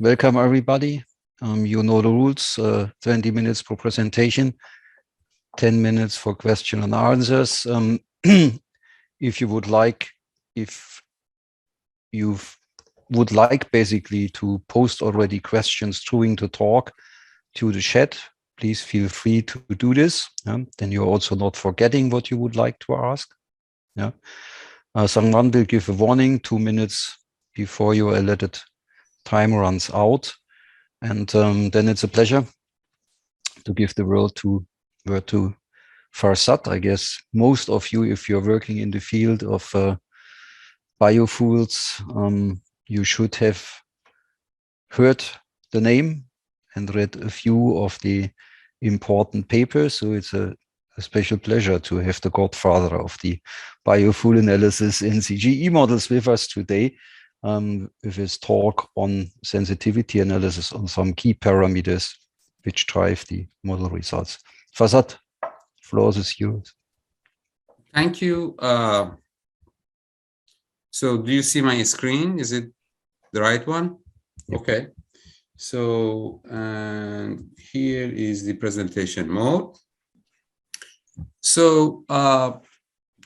welcome everybody. You know the rules, 20 minutes per presentation, 10 minutes for question and answers. If you would like, basically to post already questions during the talk to the chat, please feel free to do this. Then you're also not forgetting what you would like to ask. Someone will give a warning 2 minutes before your allotted time runs out. And then it's a pleasure to give the word to Farzad. I guess most of you, if you're working in the field of biofuels, you should have heard the name and read a few of the important papers. So it's a special pleasure to have the godfather of the biofuel analysis in CGE models with us today, with his talk on sensitivity analysis on some key parameters which drive the model results. Farzad, floor is yours. Thank you. So do you see my screen? Is it the right one? Yep. Okay. So here is the presentation mode. So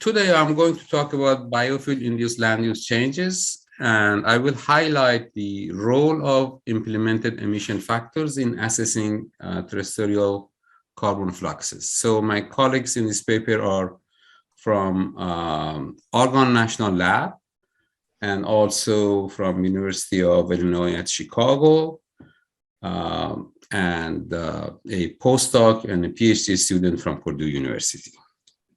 today I'm going to talk about biofuel-induced land use changes, and I will highlight the role of implemented emission factors in assessing terrestrial carbon fluxes. So my colleagues in this paper are from Argonne National Lab and also from University of Illinois at Chicago, and a postdoc and a PhD student from Purdue University,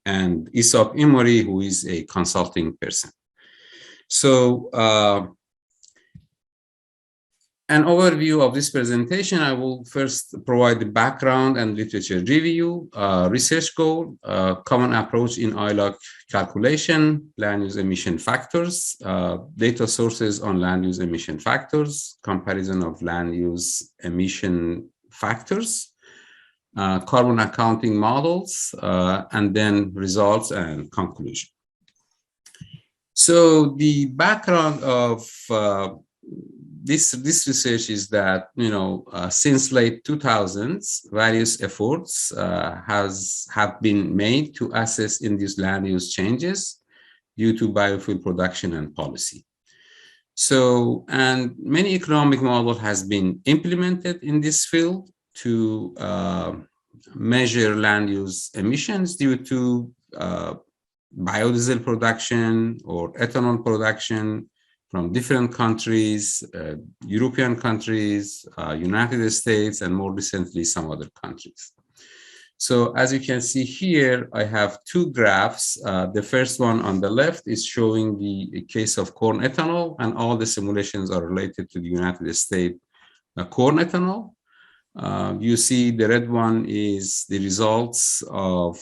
and Isaac Imori, who is a consulting person. So an overview of this presentation, I will first provide the background and literature review, research goal, common approach in ILOC calculation, land use emission factors, data sources on land use emission factors, comparison of land use emission factors, carbon accounting models, and then results and conclusion. So the background of this research is that, since late 2000s, various efforts have been made to assess induced land use changes due to biofuel production and policy. So, and many economic model has been implemented in this field to measure land use emissions due to biodiesel production or ethanol production from different countries, European countries, United States, and more recently, some other countries. So as you can see here, I have two graphs. The first one on the left is showing the case of corn ethanol, and all the simulations are related to the United States corn ethanol. You see the red one is the results of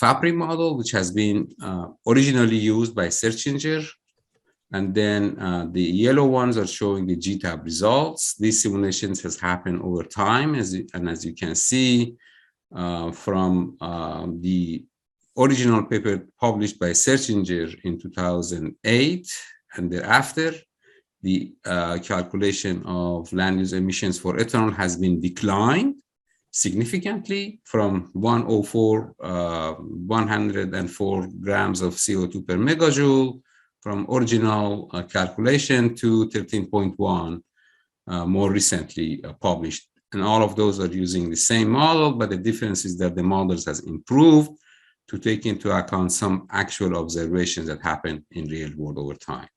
Fabry model, which has been originally used by search engine. And then the yellow ones are showing the GTAP results. These simulations has happened over time, as you can see from the original paper published by search engine in 2008, and thereafter, the calculation of land use emissions for ethanol has been declined significantly from 104 grams of CO2 per megajoule from original calculation to 13.1 more recently published. And all of those are using the same model, but the difference is that the models has improved to take into account some actual observations that happen in real world over time.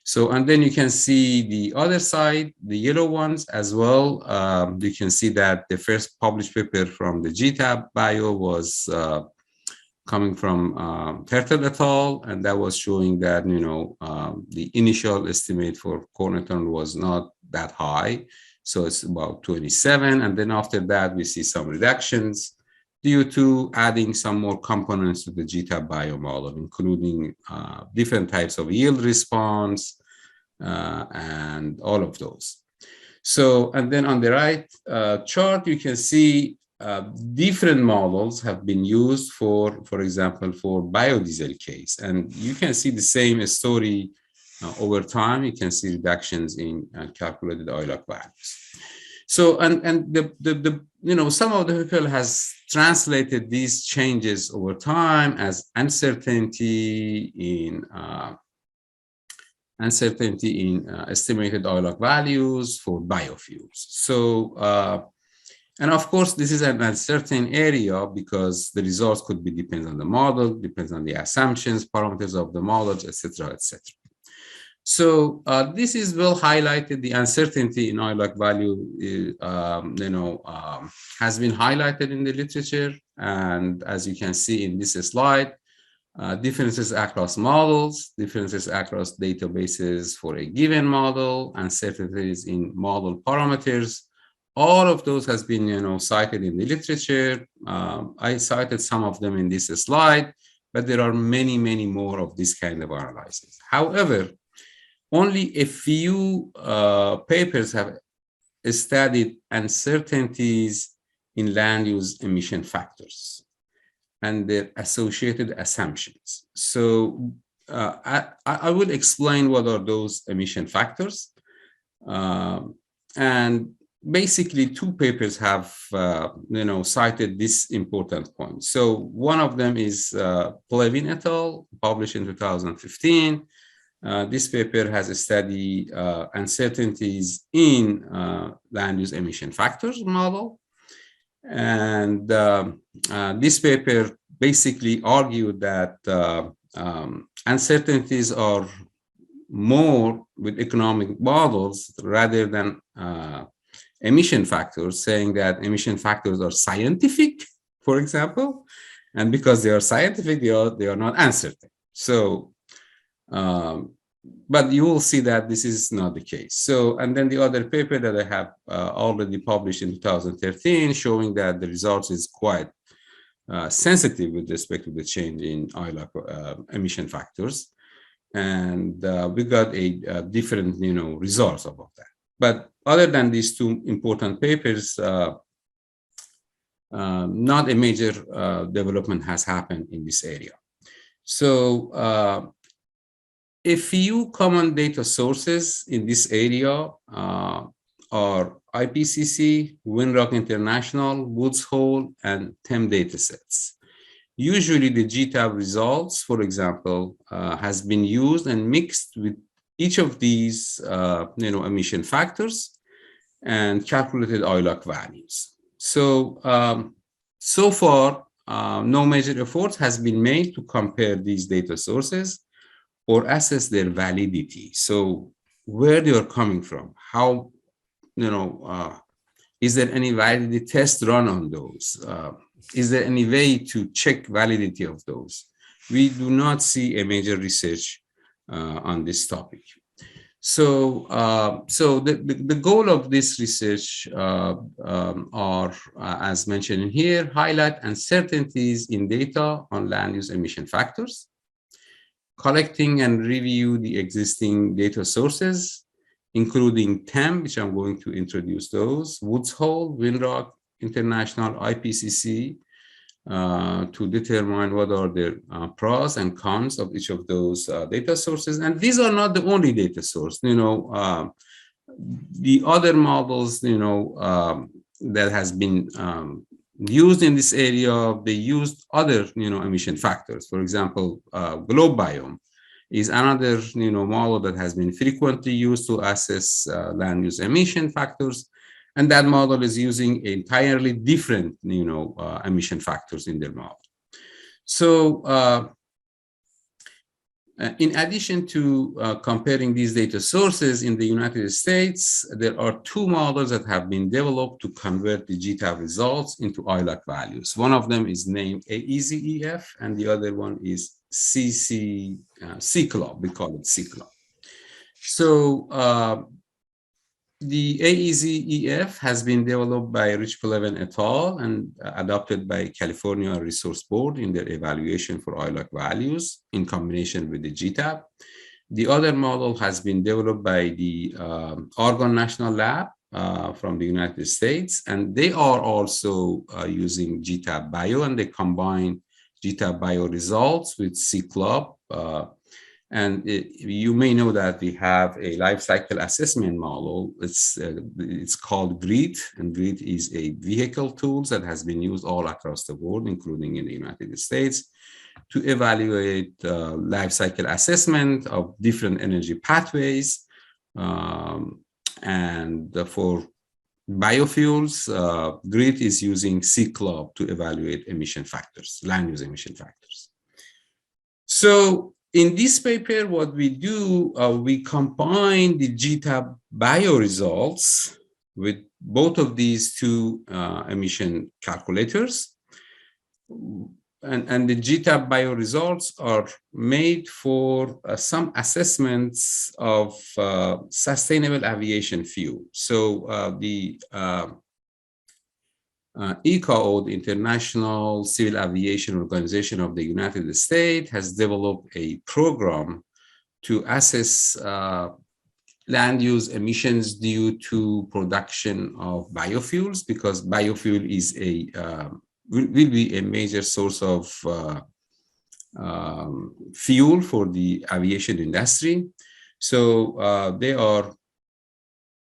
So, and then you can see the other side, the yellow ones as well. You can see that the first published paper from the GTAP bio was coming from Turtle et al., and that was showing that, the initial estimate for corn ethanol was not that high. So it's about 27. And then after that, we see some reductions due to adding some more components to the GTAP bio model, including different types of yield response and all of those. So, and then on the right chart, you can see different models have been used for example, for biodiesel case. And you can see the same story over time, you can see reductions in calculated ILOC values. So, and some of the people has translated these changes over time as uncertainty in estimated ILOC values for biofuels. So, and of course, this is an uncertain area because the results could be depends on the model, depends on the assumptions, parameters of the models, etc., etc. So this is well highlighted. The uncertainty in ILOC value, has been highlighted in the literature, and as you can see in this slide, differences across models, differences across databases for a given model, uncertainties in model parameters. All of those has been, cited in the literature. I cited some of them in this slide, but there are many, many more of this kind of analysis. However, only a few papers have studied uncertainties in land use emission factors and their associated assumptions. So I will explain what are those emission factors. And basically, two papers have, cited this important point. So one of them is Plevin et al., published in 2015. This paper has studied uncertainties in land use emission factors model. And this paper basically argued that uncertainties are more with economic models rather than emission factors, saying that emission factors are scientific, for example, and because they are scientific, they are not uncertain. So, but you will see that this is not the case. So, and then the other paper that I have already published in 2013, showing that the results is quite sensitive with respect to the change in ILOC emission factors. And we got a different, results about that. But other than these two important papers, not a major development has happened in this area. So a few common data sources in this area are IPCC, Windrock International, Woods Hole, and TEM datasets. Usually the GTAP results, for example, has been used and mixed with each of these emission factors and calculated ILOC values. So, so far, no major efforts has been made to compare these data sources or assess their validity. So where they are coming from, how, is there any validity test run on those? Is there any way to check validity of those? We do not see a major research on this topic. So, the goal of this research are, as mentioned in here, highlight uncertainties in data on land use emission factors, collecting and review the existing data sources, including TEM, which I'm going to introduce those, Woods Hole, Windrock International, IPCC, to determine what are the pros and cons of each of those data sources. And these are not the only data source. The other models, that has been used in this area, they used other, emission factors. For example, globe biome is another, model that has been frequently used to assess land use emission factors. And that model is using entirely different, emission factors in their model. So, in addition to comparing these data sources in the United States, there are two models that have been developed to convert the GTAP results into ILOC values. One of them is named AEZ-EF, and the other one is CCLOB. We call it CCLOB. So, the AEZ-EF has been developed by Rich Plevin et al. And adopted by California Resource Board in their evaluation for ILOC values in combination with the GTAP. The other model has been developed by the Argonne National Lab from the United States, and they are also using GTAP Bio, and they combine GTAP Bio results with CCLOB And you may know that we have a life cycle assessment model. It's called GREET, and GREET is a vehicle tool that has been used all across the world, including in the United States, to evaluate life cycle assessment of different energy pathways. And for biofuels, GREET is using CCLOB to evaluate emission factors, land use emission factors. So in this paper, what we do, we combine the GTAP bio results with both of these two emission calculators. And the GTAP bio results are made for some assessments of sustainable aviation fuel. So the ICAO, the International Civil Aviation Organization of the United States, has developed a program to assess land use emissions due to production of biofuels, because biofuel is will be a major source of fuel for the aviation industry. So they are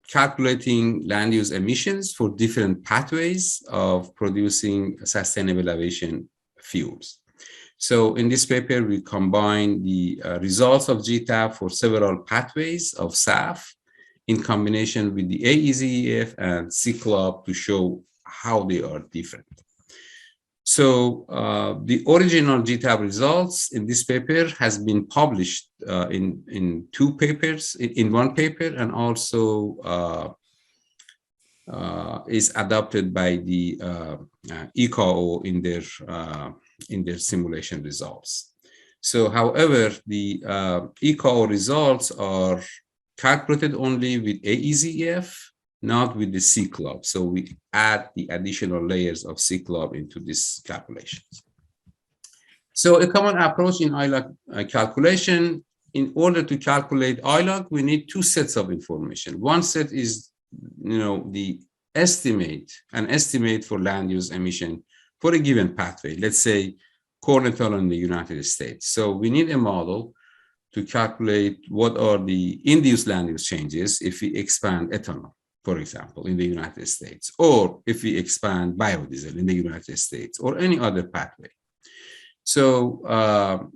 calculating land use emissions for different pathways of producing sustainable aviation fuels. So in this paper, we combine the results of GTAP for several pathways of SAF in combination with the AEZEF and CCLOB to show how they are different. So the original GTAP results in this paper has been published in two papers, in one paper, and also is adopted by the ICAO in their simulation results. So, however, the ICAO results are calculated only with AEZEF, not with the CCLOB. So we add the additional layers of CCLOB into these calculations. So a common approach in ILOG calculation, in order to calculate ILOG, we need two sets of information. One set is, the an estimate for land use emission for a given pathway, let's say corn ethanol in the United States. So we need a model to calculate what are the induced land use changes if we expand ethanol, for example, in the United States, or if we expand biodiesel in the United States, or any other pathway. So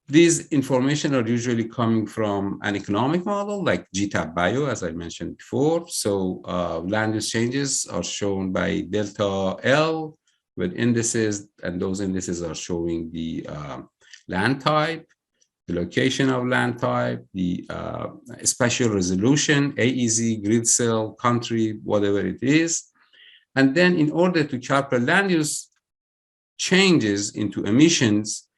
these information are usually coming from an economic model like GTAP Bio, as I mentioned before. So land use changes are shown by delta L with indices, and those indices are showing the land type, the location of land type, the spatial resolution, AEZ, grid cell, country, whatever it is. And then in order to calculate land use changes into emissions,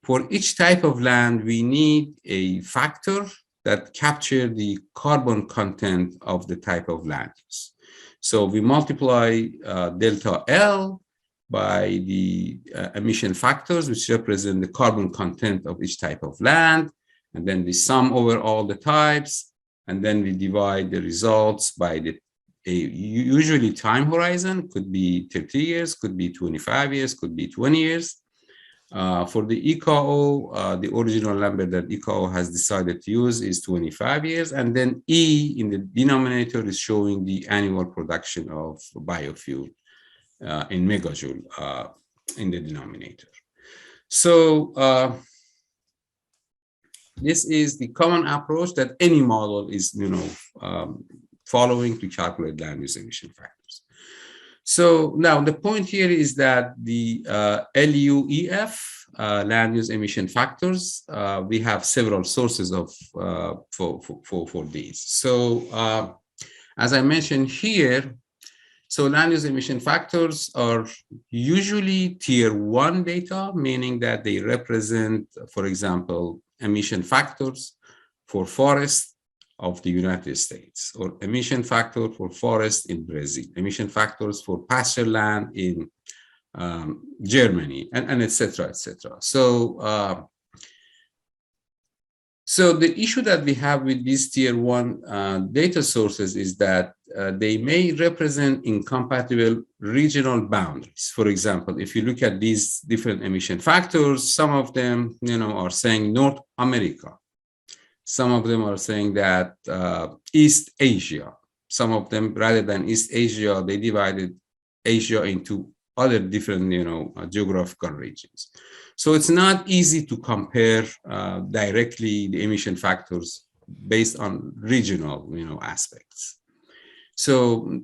for each type of land, we need a factor that captures the carbon content of the type of land use. So we multiply delta L by the emission factors, which represent the carbon content of each type of land. And then we sum over all the types, and then we divide the results by the usually time horizon, could be 30 years, could be 25 years, could be 20 years. For the ICAO, the original number that ICAO has decided to use is 25 years. And then E in the denominator is showing the annual production of biofuel in megajoule in the denominator. So this is the common approach that any model is, following to calculate land use emission factors. So now the point here is that the LUEF, land use emission factors, we have several sources of for these. So as I mentioned here, so land use emission factors are usually tier 1 data, meaning that they represent, for example, emission factors for forests of the United States, or emission factor for forests in Brazil, emission factors for pasture land in Germany, and et cetera, et cetera. So, so the issue that we have with these tier 1 data sources is that they may represent incompatible regional boundaries. For example, if you look at these different emission factors, some of them, are saying North America Some of them are saying that East Asia. Some of them, rather than East Asia, they divided Asia into other different, geographical regions. So it's not easy to compare directly the emission factors based on regional, aspects. So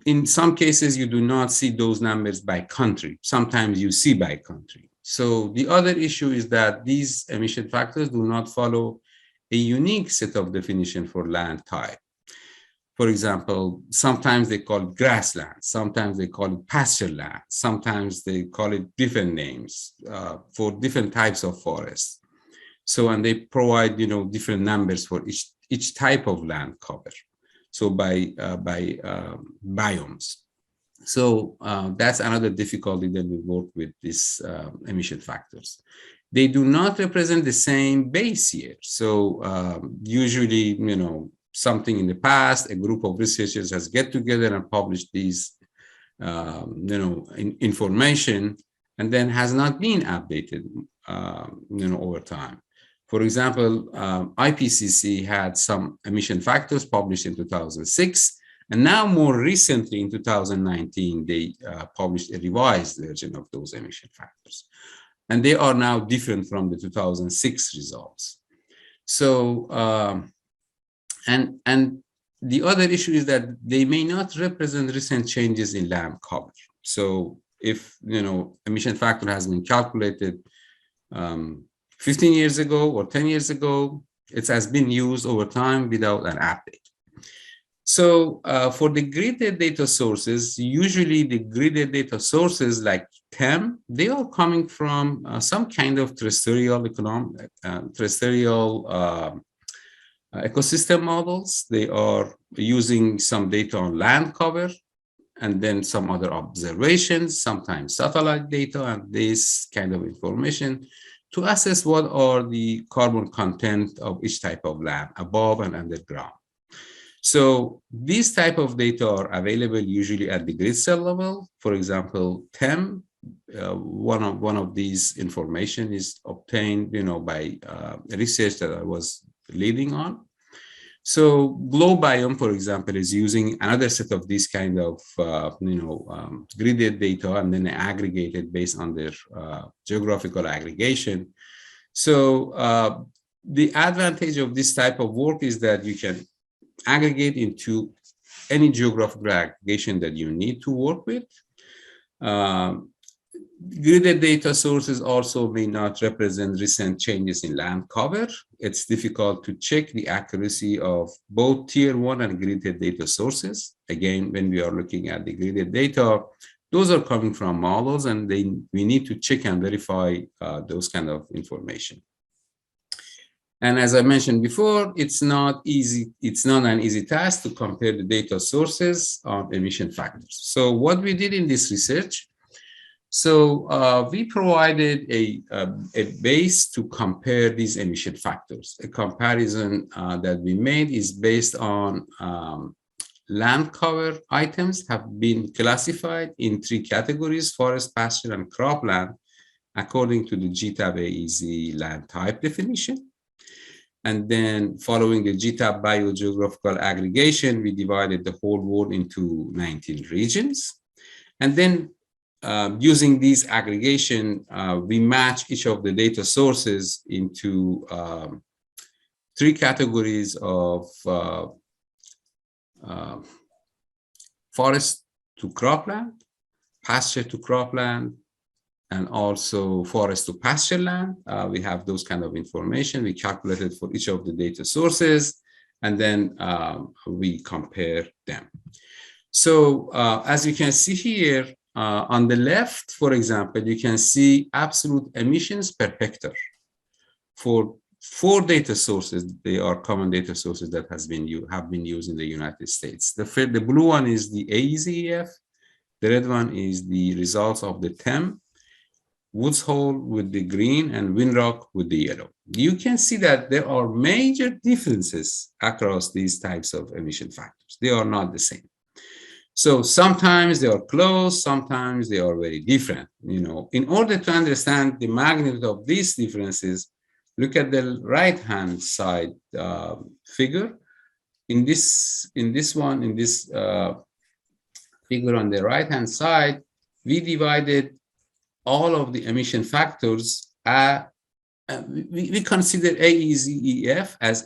in some cases, you do not see those numbers by country. Sometimes you see by country. So the other issue is that these emission factors do not follow a unique set of definition for land type. For example, sometimes they call it grassland, sometimes they call it pasture land, sometimes they call it different names for different types of forests. So, and they provide, different numbers for each type of land cover. So by biomes. So that's another difficulty that we work with these emission factors. They do not represent the same base year. So usually, something in the past, a group of researchers has get together and published these, information, and then has not been updated, over time. For example, IPCC had some emission factors published in 2006, and now more recently in 2019, they published a revised version of those emission factors. And they are now different from the 2006 results. So, and the other issue is that they may not represent recent changes in land cover. So if, emission factor has been calculated 15 years ago or 10 years ago, it has been used over time without an update. So for the gridded data sources, usually the gridded data sources like TEM, they are coming from some kind of terrestrial ecosystem models. They are using some data on land cover and then some other observations, sometimes satellite data and this kind of information to assess what are the carbon content of each type of land above and underground. So these type of data are available usually at the grid cell level. For example, TEM, one of these information is obtained, by research that I was leading on. So GlowBiome, for example, is using another set of these kind of, gridded data and then aggregated based on their geographical aggregation. So the advantage of this type of work is that you can aggregate into any geographical aggregation that you need to work with. Gridded data sources also may not represent recent changes in land cover. It's difficult to check the accuracy of both tier 1 and gridded data sources. Again, when we are looking at the gridded data, those are coming from models and we need to check and verify those kind of information. And as I mentioned before, it's not easy. It's not an easy task to compare the data sources of emission factors. So what we did in this research, we provided a base to compare these emission factors. A comparison that we made is based on land cover items have been classified in 3 categories: forest, pasture, and cropland, according to the GTAP AEZ land type definition. And then following the GTAP biogeographical aggregation, we divided the whole world into 19 regions. And then using these aggregation, we match each of the data sources into 3 categories of forest to cropland, pasture to cropland, and also forest to pasture land. We have those kind of information. We calculated for each of the data sources, and then we compare them. So as you can see here, on the left, for example, you can see absolute emissions per hectare for 4 data sources. They are common data sources that have been used in the United States. The blue one is the AEZEF. The red one is the results of the TEM, Woods Hole with the green, and Windrock with the yellow. You can see that there are major differences across these types of emission factors. They are not the same. So sometimes they are close, sometimes they are very different. In order to understand the magnitude of these differences, look at the right-hand side figure. In this figure on the right-hand side, we divided all of the emission factors. We consider AEZEF as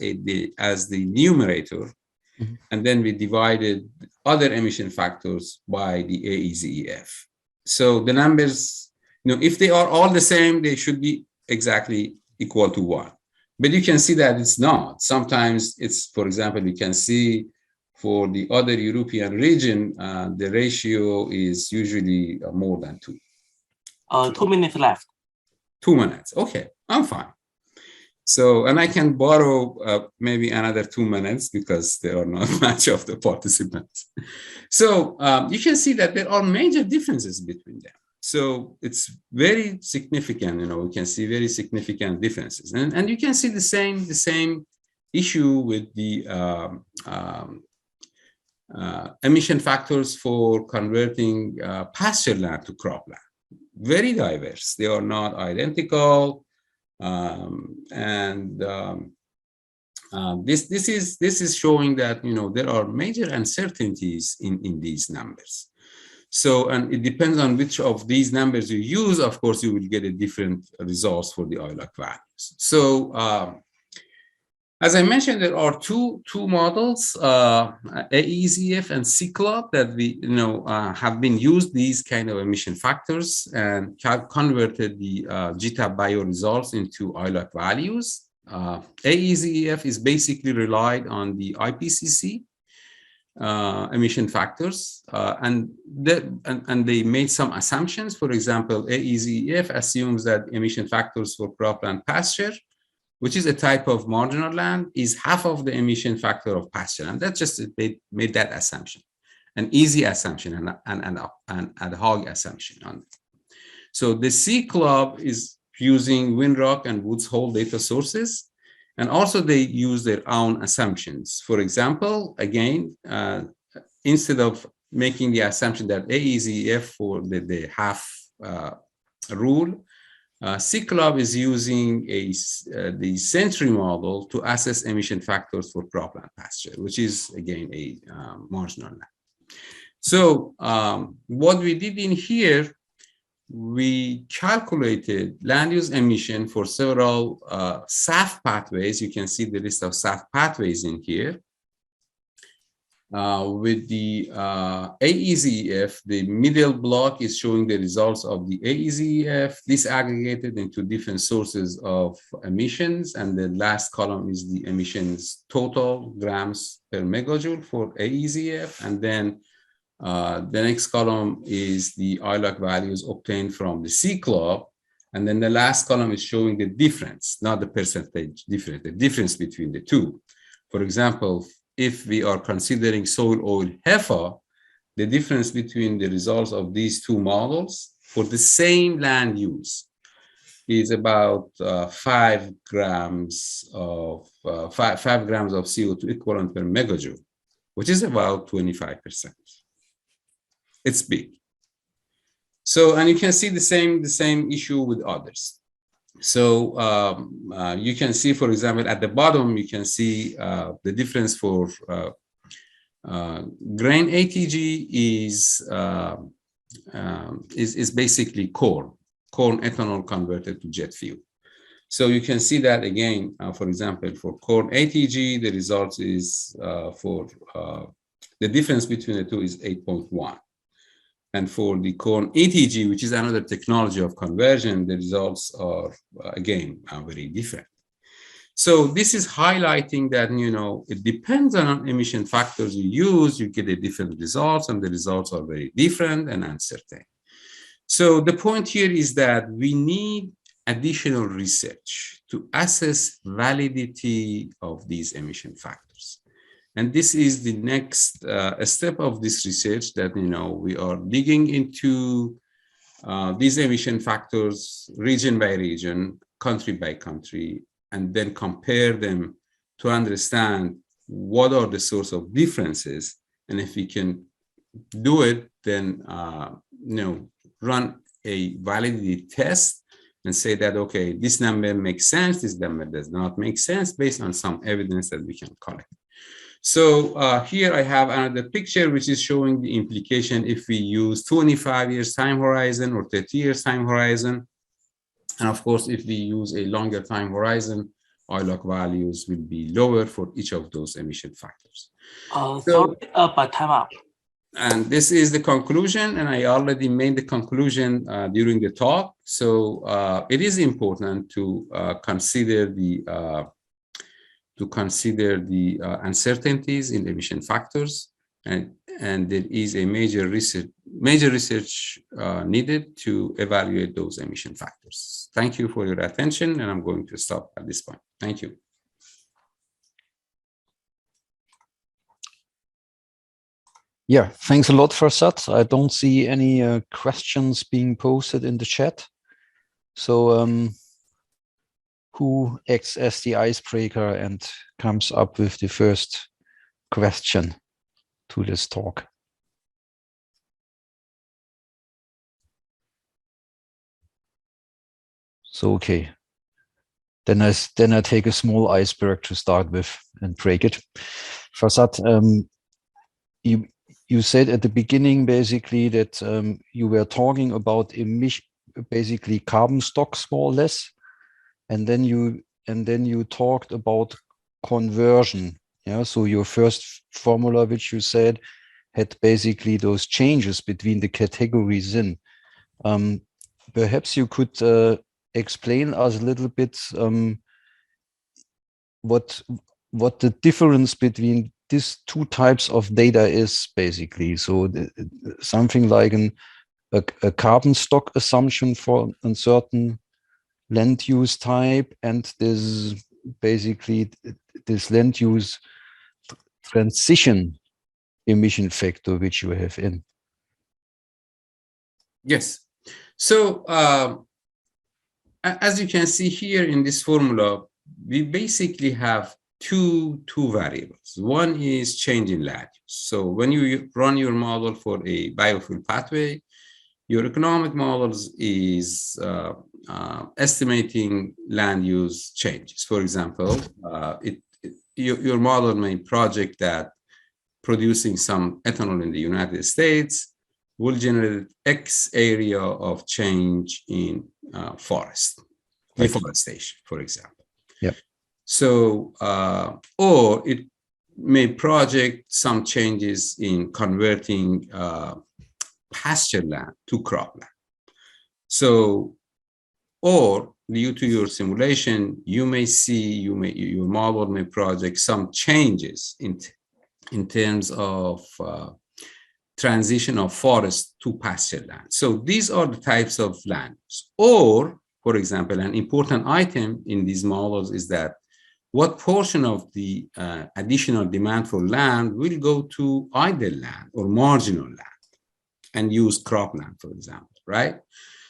the numerator, and then we divided other emission factors by the AEZEF. So the numbers, if they are all the same, they should be exactly equal to 1. But you can see that it's not. Sometimes it's, for example, you can see for the other European region, the ratio is usually more than 2. 2 minutes left. 2 minutes. Okay, I'm fine. So, and I can borrow maybe another 2 minutes because there are not much of the participants. So you can see that there are major differences between them. So it's very significant, we can see very significant differences. And you can see the same issue with the emission factors for converting pasture land to cropland. Very diverse. They are not identical. This is showing that there are major uncertainties in these numbers. So, and it depends on which of these numbers you use. Of course, you will get a different results for the ILOC values. So, as I mentioned, there are two models, AEZF and CCLOB, that we have been used these kind of emission factors and have converted the GTAP bio results into ILOC values. AEZF is basically relied on the IPCC emission factors, and they made some assumptions. For example, AEZF assumes that emission factors for cropland pasture, which is a type of marginal land, is half of the emission factor of pasture. And that's just, they made that assumption, an easy assumption, and an ad hoc assumption on it. So the CCLOB is using Winrock and Woods Hole data sources. And also they use their own assumptions. For example, again, instead of making the assumption that AEZF for the half rule, CCLOB is using the Century model to assess emission factors for cropland pasture, which is, again, a marginal land. So what we did in here, we calculated land use emission for several SAF pathways. You can see the list of SAF pathways in here. With the AEZF, the middle block is showing the results of the AEZF disaggregated into different sources of emissions. And the last column is the emissions total grams per megajoule for AEZF. And then the next column is the ILOC values obtained from the CCLOB. And then the last column is showing the difference, not the percentage difference, the difference between the two. For example, if we are considering soil oil HEFA, the difference between the results of these two models for the same land use is about 5 grams of CO2 equivalent per megajoule, which is about 25%. It's big. So, and you can see the same issue with others. So you can see, for example, at the bottom, you can see the difference for grain ATG is basically corn ethanol converted to jet fuel. So you can see that again, for example, for corn ATG, the result is the difference between the two is 8.1. And for the corn ATG, which is another technology of conversion, the results are, again, very different. So this is highlighting that, it depends on emission factors you use, you get a different results, and the results are very different and uncertain. So the point here is that we need additional research to assess validity of these emission factors. And this is the next step of this research that, we are digging into these emission factors region by region, country by country, and then compare them to understand what are the source of differences. And if we can do it, then, run a validity test and say that, okay, this number makes sense, this number does not make sense based on some evidence that we can collect. So here I have another picture which is showing the implication if we use 25 years time horizon or 30 years time horizon. And of course, if we use a longer time horizon, ILOC values will be lower for each of those emission factors. Sorry, but time up. And this is the conclusion, and I already made the conclusion during the talk. So it is important to consider the uncertainties in emission factors, and there is a major research needed to evaluate those emission factors. Thank you for your attention, and I'm going to stop at this point. Thank you. Yeah, thanks a lot, Farzad. I don't see any questions being posted in the chat. So who acts as the icebreaker and comes up with the first question to this talk? So, okay. Then I take a small iceberg to start with and break it. Farzad, you said at the beginning basically that you were talking about basically carbon stocks more or less, and then you talked about conversion. Yeah, so your first formula, which you said, had basically those changes between the categories in. Perhaps you could explain us a little bit what the difference between these two types of data is basically. So something like a carbon stock assumption for a certain land use type, and this basically this land use transition emission factor which you have in. Yes. So as you can see here in this formula, we basically have two variables. One is change in land use. So when you run your model for a biofuel pathway, your economic models is estimating land use changes. For example, your model may project that producing some ethanol in the United States will generate X area of change in forest, deforestation, for example. Yeah. So, or it may project some changes in converting pasture land to crop land. So, or due to your simulation, you may see, your model may project some changes in terms of transition of forest to pasture land. So these are the types of lands. Or, for example, an important item in these models is that what portion of the additional demand for land will go to idle land or marginal land and use cropland, for example, right?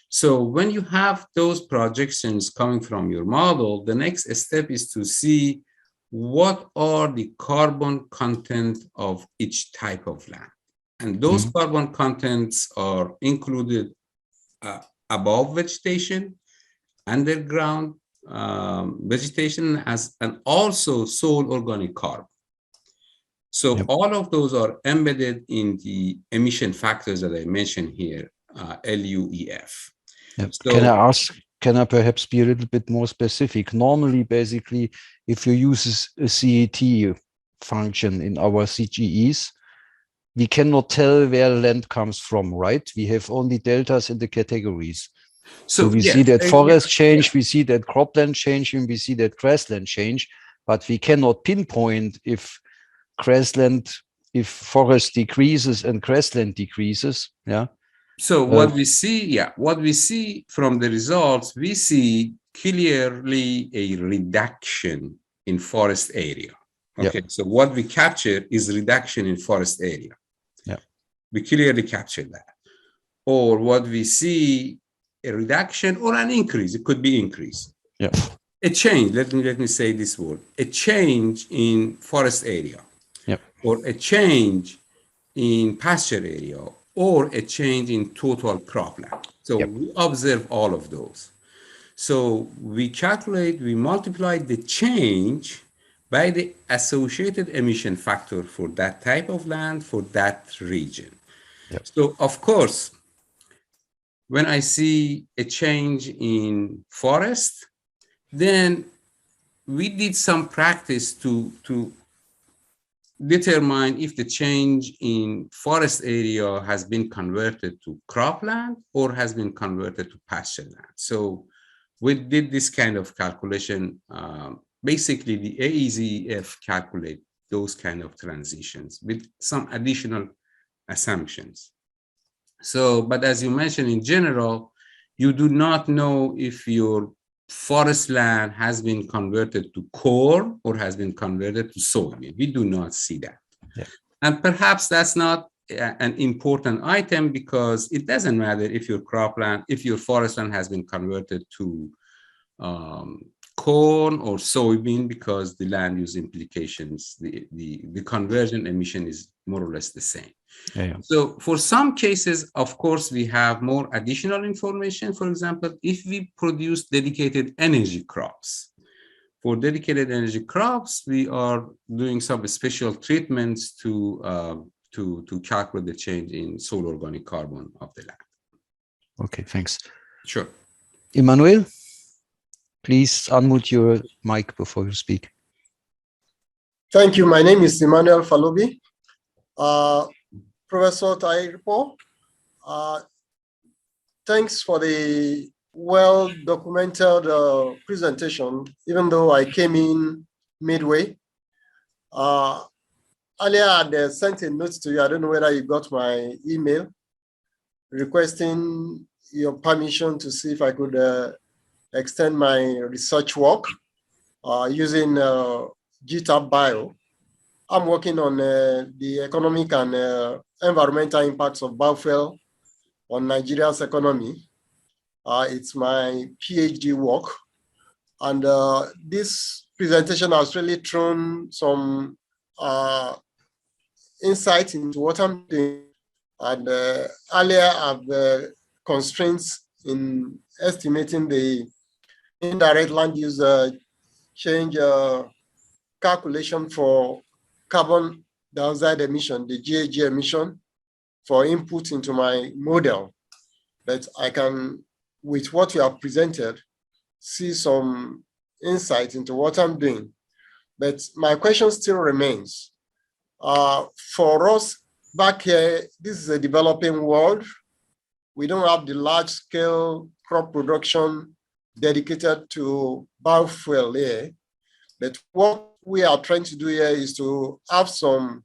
So when you have those projections coming from your model, the next step is to see what are the carbon content of each type of land. And those carbon contents are included above vegetation, underground vegetation, and also soil organic carbon. So all of those are embedded in the emission factors that I mentioned here, LUEF. Yep. So, can I perhaps be a little bit more specific? Normally, basically, if you use a CET function in our CGEs, we cannot tell where land comes from, right? We have only deltas in the categories. So we see that forest change, we see that cropland change, and we see that grassland change, but we cannot pinpoint if forest decreases and grassland decreases. Yeah. So what we see from the results, we see clearly a reduction in forest area. Okay, so what we capture is reduction in forest area. Yeah, we clearly capture that. Or what we see, a reduction or an increase. It could be increase. Yeah, a change. Let me say this word: a change in forest area. Yeah, or a change in pasture area, or a change in total cropland. So we observe all of those. So we multiply the change by the associated emission factor for that type of land for that region. Yep. So of course, when I see a change in forest, then we did some practice to determine if the change in forest area has been converted to cropland or has been converted to pasture land. So we did this kind of calculation. Basically, the AEZF calculate those kind of transitions with some additional assumptions. So, but as you mentioned, in general, you do not know if your forest land has been converted to corn or has been converted to soybean. We do not see that. Yeah. And perhaps that's not an important item because it doesn't matter if your cropland, if your forest land has been converted to corn or soybean, because the land use implications, the conversion emission is more or less the same. Yeah. So for some cases, of course, we have more additional information. For example, if we produce dedicated energy crops, for dedicated energy crops, we are doing some special treatments to calculate the change in soil organic carbon of the land. Okay, thanks. Sure. Emmanuel, please unmute your mic before you speak. Thank you. My name is Emmanuel Falobi. Professor Taheripour, thanks for the well-documented presentation, even though I came in midway. Earlier, I sent a note to you. I don't know whether you got my email requesting your permission to see if I could extend my research work using GTAP Bio. I'm working on the economic and environmental impacts of biofuel on Nigeria's economy. It's my PhD work. And this presentation has really thrown some insight into what I'm doing. And earlier, I've constraints in estimating the indirect land use change calculation for carbon dioxide emission, the GHG emission, for input into my model. But I can, with what you have presented, see some insight into what I'm doing. But my question still remains. For us back here, this is a developing world. We don't have the large-scale crop production dedicated to biofuel here. But what we are trying to do here is to have some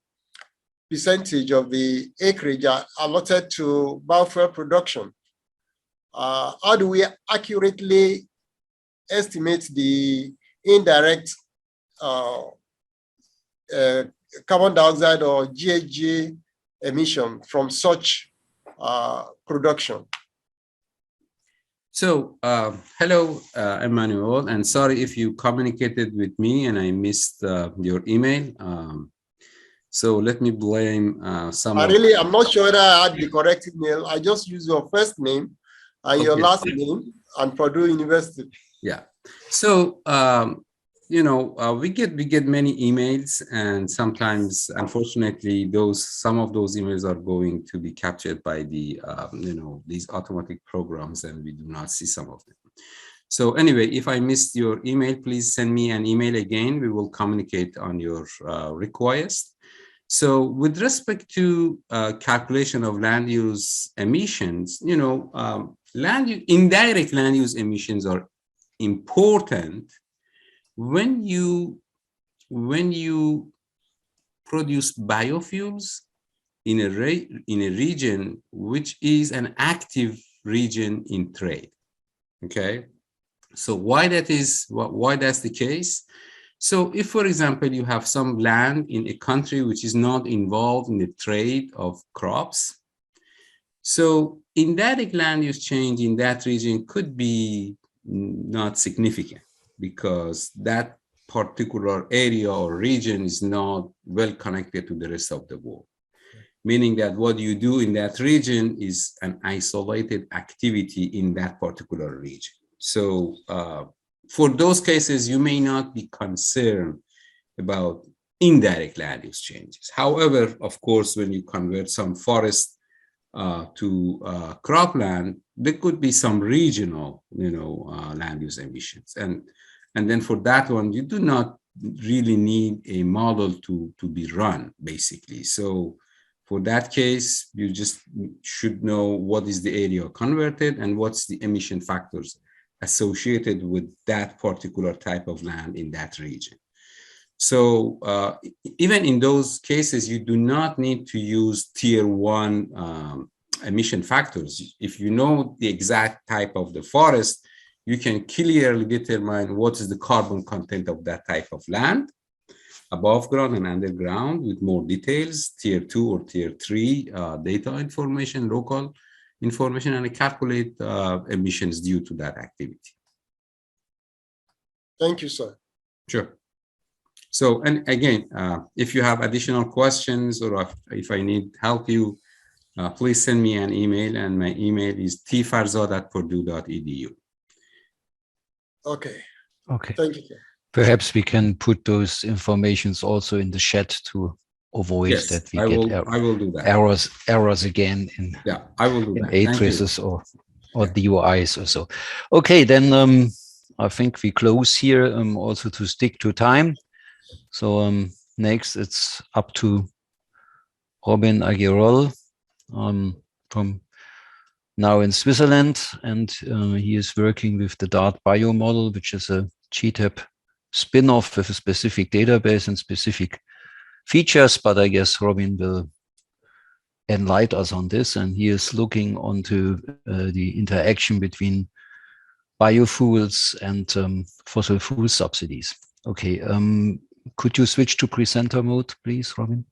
percentage of the acreage allotted to biofuel production. How do we accurately estimate the indirect carbon dioxide or GHG emission from such production? So, hello, Emmanuel, and sorry if you communicated with me and I missed your email. So let me blame some. I'm not sure that I had the correct email. I just use your first name and your last name and Purdue University. Yeah. So, you know, we get many emails, and sometimes, unfortunately, some of those emails are going to be captured by the you know, these automatic programs, and we do not see some of them. So anyway, if I missed your email, please send me an email again. We will communicate on your request. So with respect to calculation of land use emissions, you know, indirect land use emissions are important when you produce biofuels in a region which is an active region in trade. Okay, so why that's the case? So if, for example, you have some land in a country which is not involved in the trade of crops, so indirect land use change in that region could be not significant because that particular area or region is not well connected to the rest of the world. Meaning that what you do in that region is an isolated activity in that particular region. So for those cases, you may not be concerned about indirect land use changes. However, of course, when you convert some forest to cropland, there could be some regional, land use emissions, and then for that one, you do not really need a model to be run, basically. So for that case, you just should know what is the area converted and what's the emission factors associated with that particular type of land in that region. So even in those cases, you do not need to use tier 1 emission factors. If you know the exact type of the forest, you can clearly determine what is the carbon content of that type of land, above ground and underground, with more details, tier 2 or tier 3 data information, local information, and calculate emissions due to that activity. Thank you, sir. Sure. So, and again, if you have additional questions or if I need help you, please send me an email, and my email is tfarzad@purdue.edu. Okay. Okay. Thank you, sir. Perhaps we can put those informations also in the chat to avoid that we I will do that. errors again in I will do that. addresses or DOIs or so. Okay, then I think we close here also to stick to time. So next it's up to Robin Argueyrolles from now in Switzerland, and he is working with the DART bio model, which is a GTAP spin-off with a specific database and specific features, but I guess Robin will enlighten us on this, and he is looking onto the interaction between biofuels and fossil fuel subsidies. Okay, could you switch to presenter mode, please, Robin?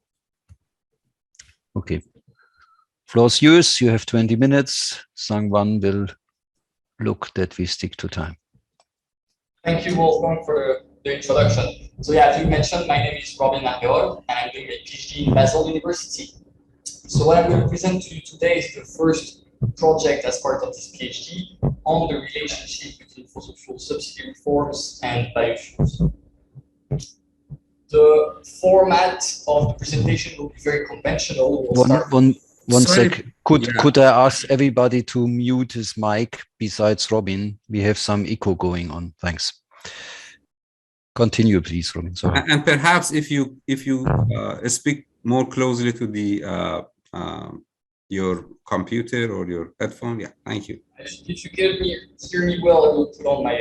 Okay. Floor is yours. You have 20 minutes. Zhan will look that we stick to time. Thank you, Wolfgang, for the introduction. So yeah, as you mentioned, my name is Robin Argueyrolles, and I'm doing a PhD in Basel University. So what I'm going to present to you today is the first project as part of this PhD on the relationship between fossil fuel subsidy reforms and biofuels. The format of the presentation will be very conventional. One sec. Could I ask everybody to mute his mic besides Robin? We have some echo going on. Thanks. Continue, please, Robin. Sorry. And perhaps if you speak more closely to the your computer or your headphone, thank you. If you can hear me well, I will put on my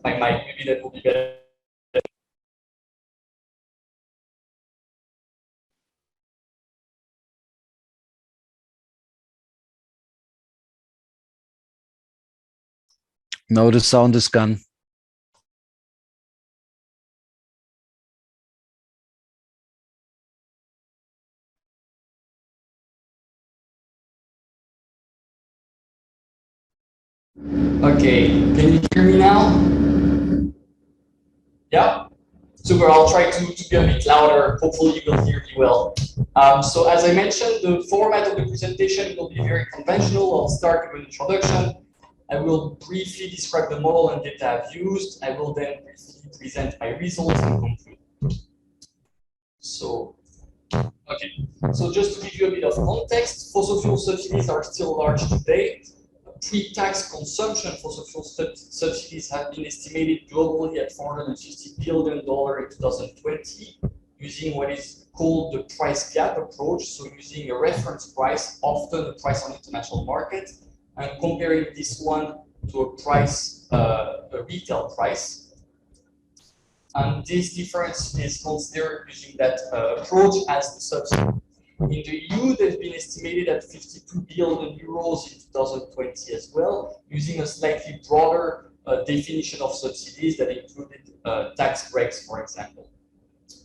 mic. Maybe that will be better. Now the sound is gone. Okay, can you hear me now? Yeah? Super, I'll try to be a bit louder. Hopefully you will hear me well. So as I mentioned, the format of the presentation will be very conventional. I'll start with an introduction. I will briefly describe the model and data I've used. I will then briefly present my results and conclude. So, okay. So just to give you a bit of context, fossil fuel subsidies are still large today. Pre-tax consumption fossil fuel subsidies have been estimated globally at $450 billion in 2020, using what is called the price gap approach. So using a reference price, often the price on the international market, and comparing this one to a price, a retail price. And this difference is considered using that approach as the subsidy. In the EU, they've been estimated at 52 billion euros in 2020 as well, using a slightly broader definition of subsidies that included tax breaks, for example.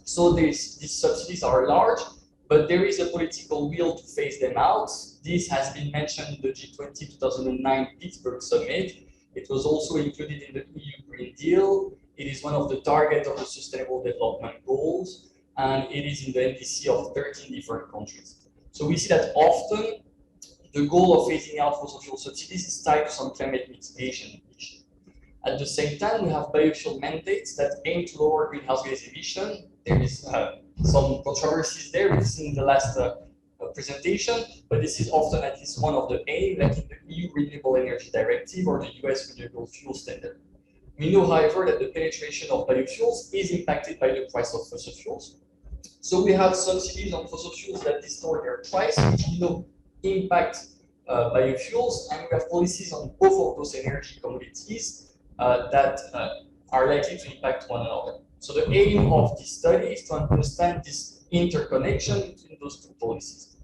So these subsidies are large, but there is a political will to phase them out. This has been mentioned in the G20 2009 Pittsburgh Summit. It was also included in the EU Green Deal. It is one of the targets of the Sustainable Development Goals, and it is in the NDC of 13 different countries. So we see that often the goal of phasing out fossil fuel subsidies is tied to some climate mitigation issue. At the same time, we have biofuel mandates that aim to lower greenhouse gas emission. There is some controversies there we've seen in the last presentation, but this is often at least one of the aims, like in the EU Renewable Energy Directive or the US Renewable Fuel Standard. We know, however, that the penetration of biofuels is impacted by the price of fossil fuels. So we have subsidies on fossil fuels that distort their price, which we know impact biofuels, and we have policies on both of those energy commodities that are likely to impact one another. So the aim of this study is to understand this interconnection between those two policies.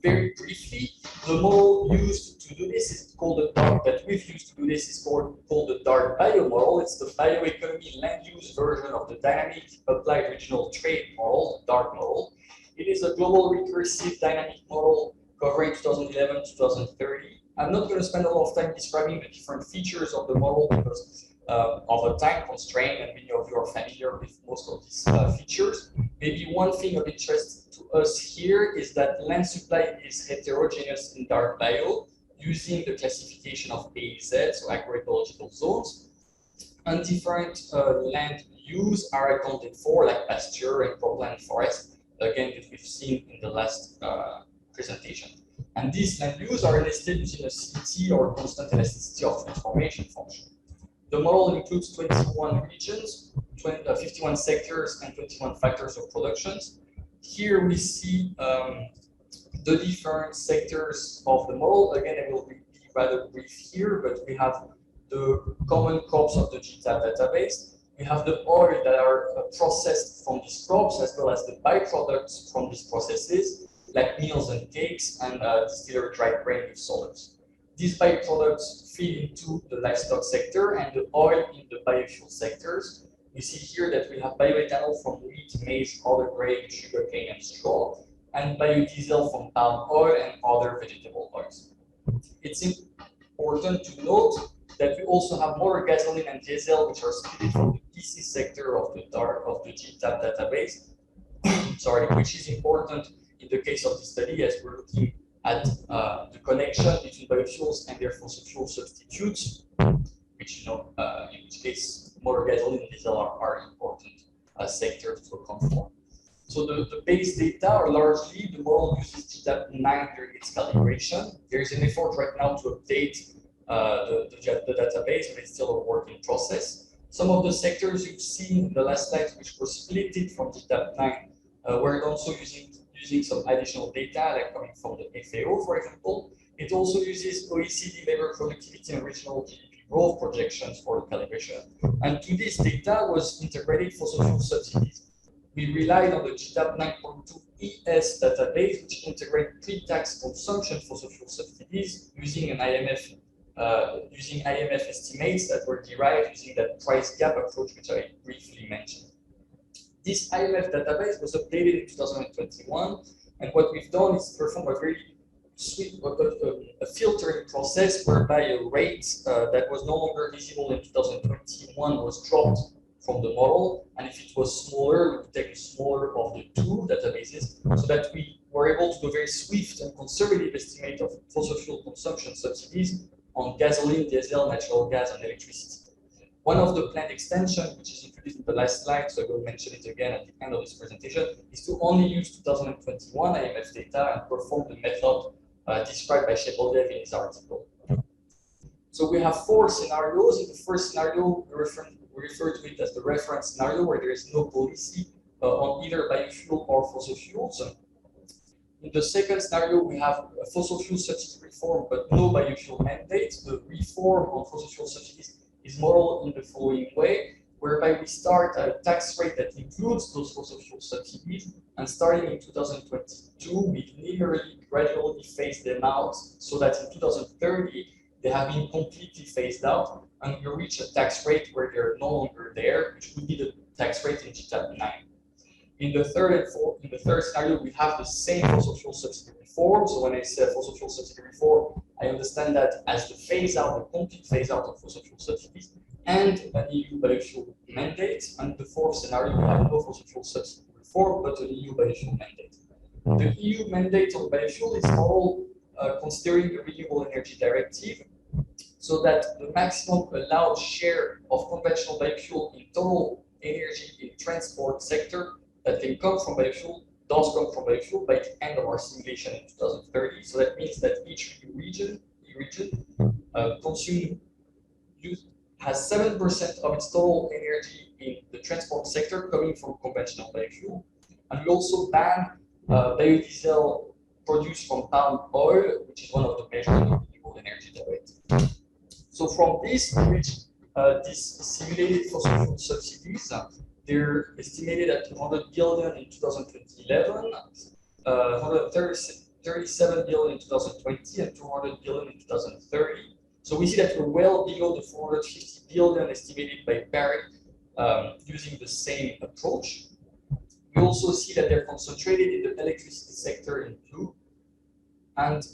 Very briefly, the model used to do this is called the dark, that we've used to do this is called the dark bio model. It's the bioeconomy land use version of the dynamic applied regional trade model, the dark model. It is a global recursive dynamic model covering 2011 to 2030. I'm not going to spend a lot of time describing the different features of the model because of a time constraint, and many of you are familiar with most of these features. Maybe one thing of interest to us here is that land supply is heterogeneous in dark bio using the classification of AZ, so agroecological zones, and different land use are accounted for, like pasture and cropland forest, again, that we've seen in the last presentation. And these land use are listed using a CT or constant elasticity of transformation function. The model includes 21 regions, 51 sectors, and 21 factors of productions. Here we see the different sectors of the model. Again, I will be rather brief here, but we have the common crops of the GTAP database. We have the oil that are processed from these crops, as well as the byproducts from these processes, like meals and cakes, and distillers dry grain with solids. These byproducts feed into the livestock sector and the oil in the biofuel sectors. We see here that we have bioethanol from wheat, maize, other grain, sugarcane, and straw, and biodiesel from palm oil and other vegetable oils. It's important to note that we also have motor gasoline and diesel, which are split from the PC sector of the GTAP database, sorry, which is important in the case of the study, as we're looking at the connection between biofuels and their fossil fuel substitutes, which, in which case motor gasoline and diesel are important sectors to account for. So the base data are largely, the model uses GTAP 9 during its calibration. There is an effort right now to update the database, but it's still a work in process. Some of the sectors you've seen in the last slide, which were splitted from GTAP 9, were also using some additional data, like coming from the FAO, for example. It also uses OECD labor productivity and regional GDP growth projections for the calibration. And to this data was integrated fossil fuel subsidies. We relied on the GTAP 9.2 ES database, which integrate pre-tax consumption fossil fuel subsidies using an IMF estimates that were derived using that price gap approach, which I briefly mentioned. This IMF database was updated in 2021, and what we've done is perform a very sweet a filtering process whereby a rate that was no longer visible in 2021 was dropped from the model, and if it was smaller, we would take the smaller of the two databases, so that we were able to do a very swift and conservative estimate of fossil fuel consumption subsidies on gasoline, diesel, natural gas, and electricity. One of the planned extensions, which is included in the last slide, so I will mention it again at the end of this presentation, is to only use 2021 IMF data and perform the method described by Shepoldev in his article. So we have 4 scenarios. In the first scenario, we refer to it as the reference scenario, where there is no policy on either biofuel or fossil fuels. In the second scenario, we have a fossil fuel subsidy reform, but no biofuel mandate. The reform on fossil fuel subsidies is modeled in the following way, whereby we start at a tax rate that includes those fossil fuel subsidies, and starting in 2022, we linearly gradually phase them out, so that in 2030, they have been completely phased out, and we reach a tax rate where they're no longer there, which would be the tax rate in GTAP 9. In the third scenario, we have the same fossil fuel subsidy reform. So when I say fossil fuel subsidy reform, I understand that as the phase out, the complete phase out of fossil fuel subsidies, and an EU biofuel mandate. And the fourth scenario, we have no fossil fuel subsidy reform, but an EU biofuel mandate. The EU mandate on biofuel is modeled considering the Renewable Energy Directive, so that the maximum allowed share of conventional biofuel in total energy in transport sector that can come from biofuel does come from biofuel by the end of our simulation in 2030. So that means that each region has 7% of its total energy in the transport sector coming from conventional biofuel. And we also ban biodiesel produced from palm oil, which is one of the measures of renewable energy derivative. So from this, we reach these simulated fossil fuel subsidies. They're estimated at 200 billion in 2011, 137 billion in 2020, and 200 billion in 2030. So we see that we're well below the 450 billion estimated by Barrett using the same approach. We also see that they're concentrated in the electricity sector in blue. And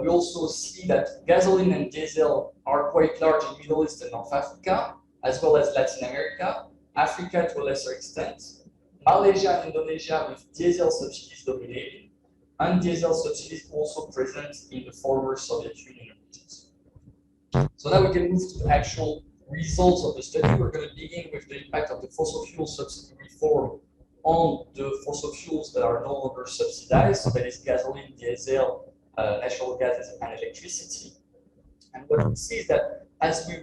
we also see that gasoline and diesel are quite large in Middle East and North Africa, as well as Latin America, Africa to a lesser extent, Malaysia and Indonesia with diesel subsidies dominating, and diesel subsidies also present in the former Soviet Union regions. So now we can move to the actual results of the study. We're going to begin with the impact of the fossil fuel subsidy reform on the fossil fuels that are no longer subsidized, so that is gasoline, diesel, natural gas, and electricity. And what we see is that as we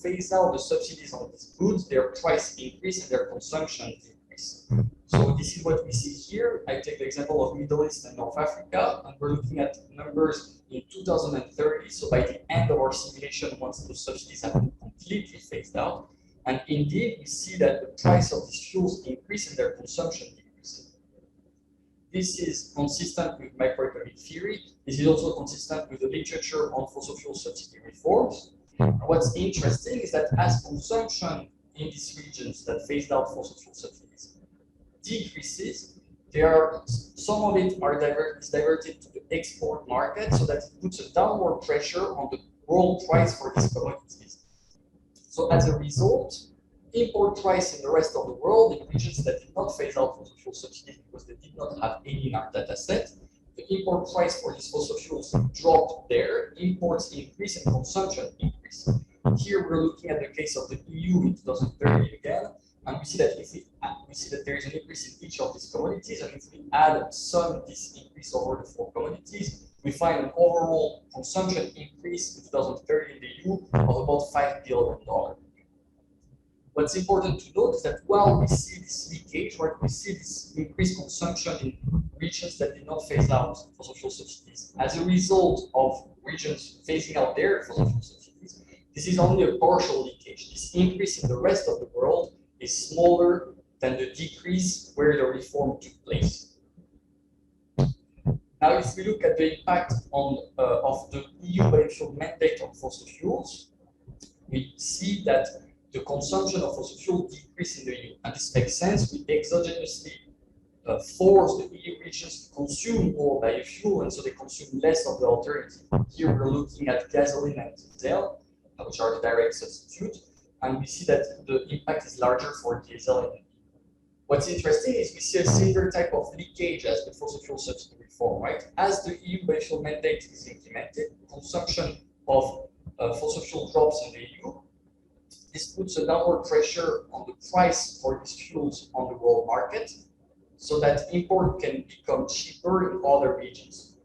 phase out the subsidies on these goods, their price increase and their consumption decrease. So this is what we see here. I take the example of Middle East and North Africa, and we're looking at numbers in 2030. So by the end of our simulation, once those subsidies have been completely phased out, and indeed we see that the price of these fuels increase and their consumption decrease. This is consistent with macroeconomic theory. This is also consistent with the literature on fossil fuel subsidy reforms. What's interesting is that as consumption in these regions that phased out fossil fuel subsidies decreases, some of it is diverted to the export market, so that it puts a downward pressure on the world price for these commodities. So as a result, import price in the rest of the world, in regions that did not phase out fossil fuel subsidies because they did not have any in our data set, the import price for these fossil fuels dropped there, imports increase and consumption increase. Here we're looking at the case of the EU in 2030 again, and we see that there is an increase in each of these commodities, and if we sum this increase over the four commodities, we find an overall consumption increase in 2030 in the EU of about $5 billion. What's important to note is that while we see this leakage, right, we see this increased consumption in regions that did not phase out fossil fuel subsidies as a result of regions phasing out their fossil fuel subsidies, this is only a partial leakage. This increase in the rest of the world is smaller than the decrease where the reform took place. Now, if we look at the impact of the EU biofuel mandate on fossil fuels, we see that the consumption of fossil fuel decreased in the EU. And this makes sense. We exogenously force the EU regions to consume more biofuel, and so they consume less of the alternative. Here we're looking at gasoline and diesel, which are the direct substitute, and we see that the impact is larger for diesel and EU. What's interesting is we see a similar type of leakage as the fossil fuel subsidy reform, right? As the EU biofuel mandate is implemented, consumption of fossil fuel drops in the EU. This puts a downward pressure on the price for these fuels on the world market, so that import can become cheaper in other regions.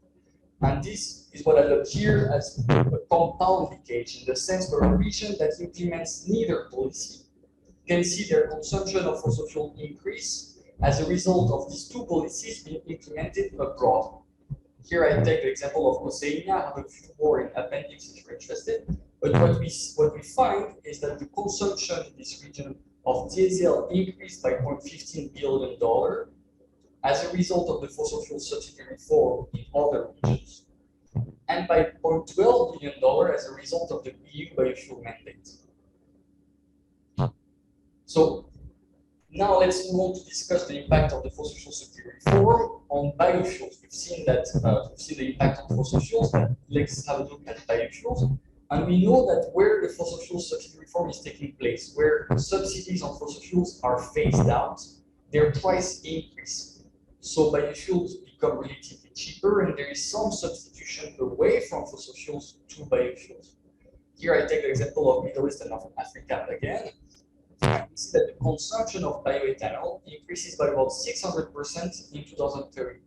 And this is what I look here as a compound leakage, in the sense where a region that implements neither policy can see their consumption of fossil fuel increase as a result of these two policies being implemented abroad. Here I take the example of Oceania. I have a few more in appendix if you're interested. But what we find is that the consumption in this region of diesel increased by $0.15 billion as a result of the fossil fuel subsidy reform in other regions, and by $0.12 billion as a result of the EU biofuel mandate. So now let's move on to discuss the impact of the fossil fuel subsidy reform on biofuels. We've seen the impact on fossil fuels. Let's have a look at biofuels. And we know that where the fossil fuel subsidy reform is taking place, where subsidies on fossil fuels are phased out, their price increase. So biofuels become relatively cheaper, and there is some substitution away from fossil fuels to biofuels. Here I take the example of Middle East and North Africa again. We see that the consumption of bioethanol increases by about 600% in 2030.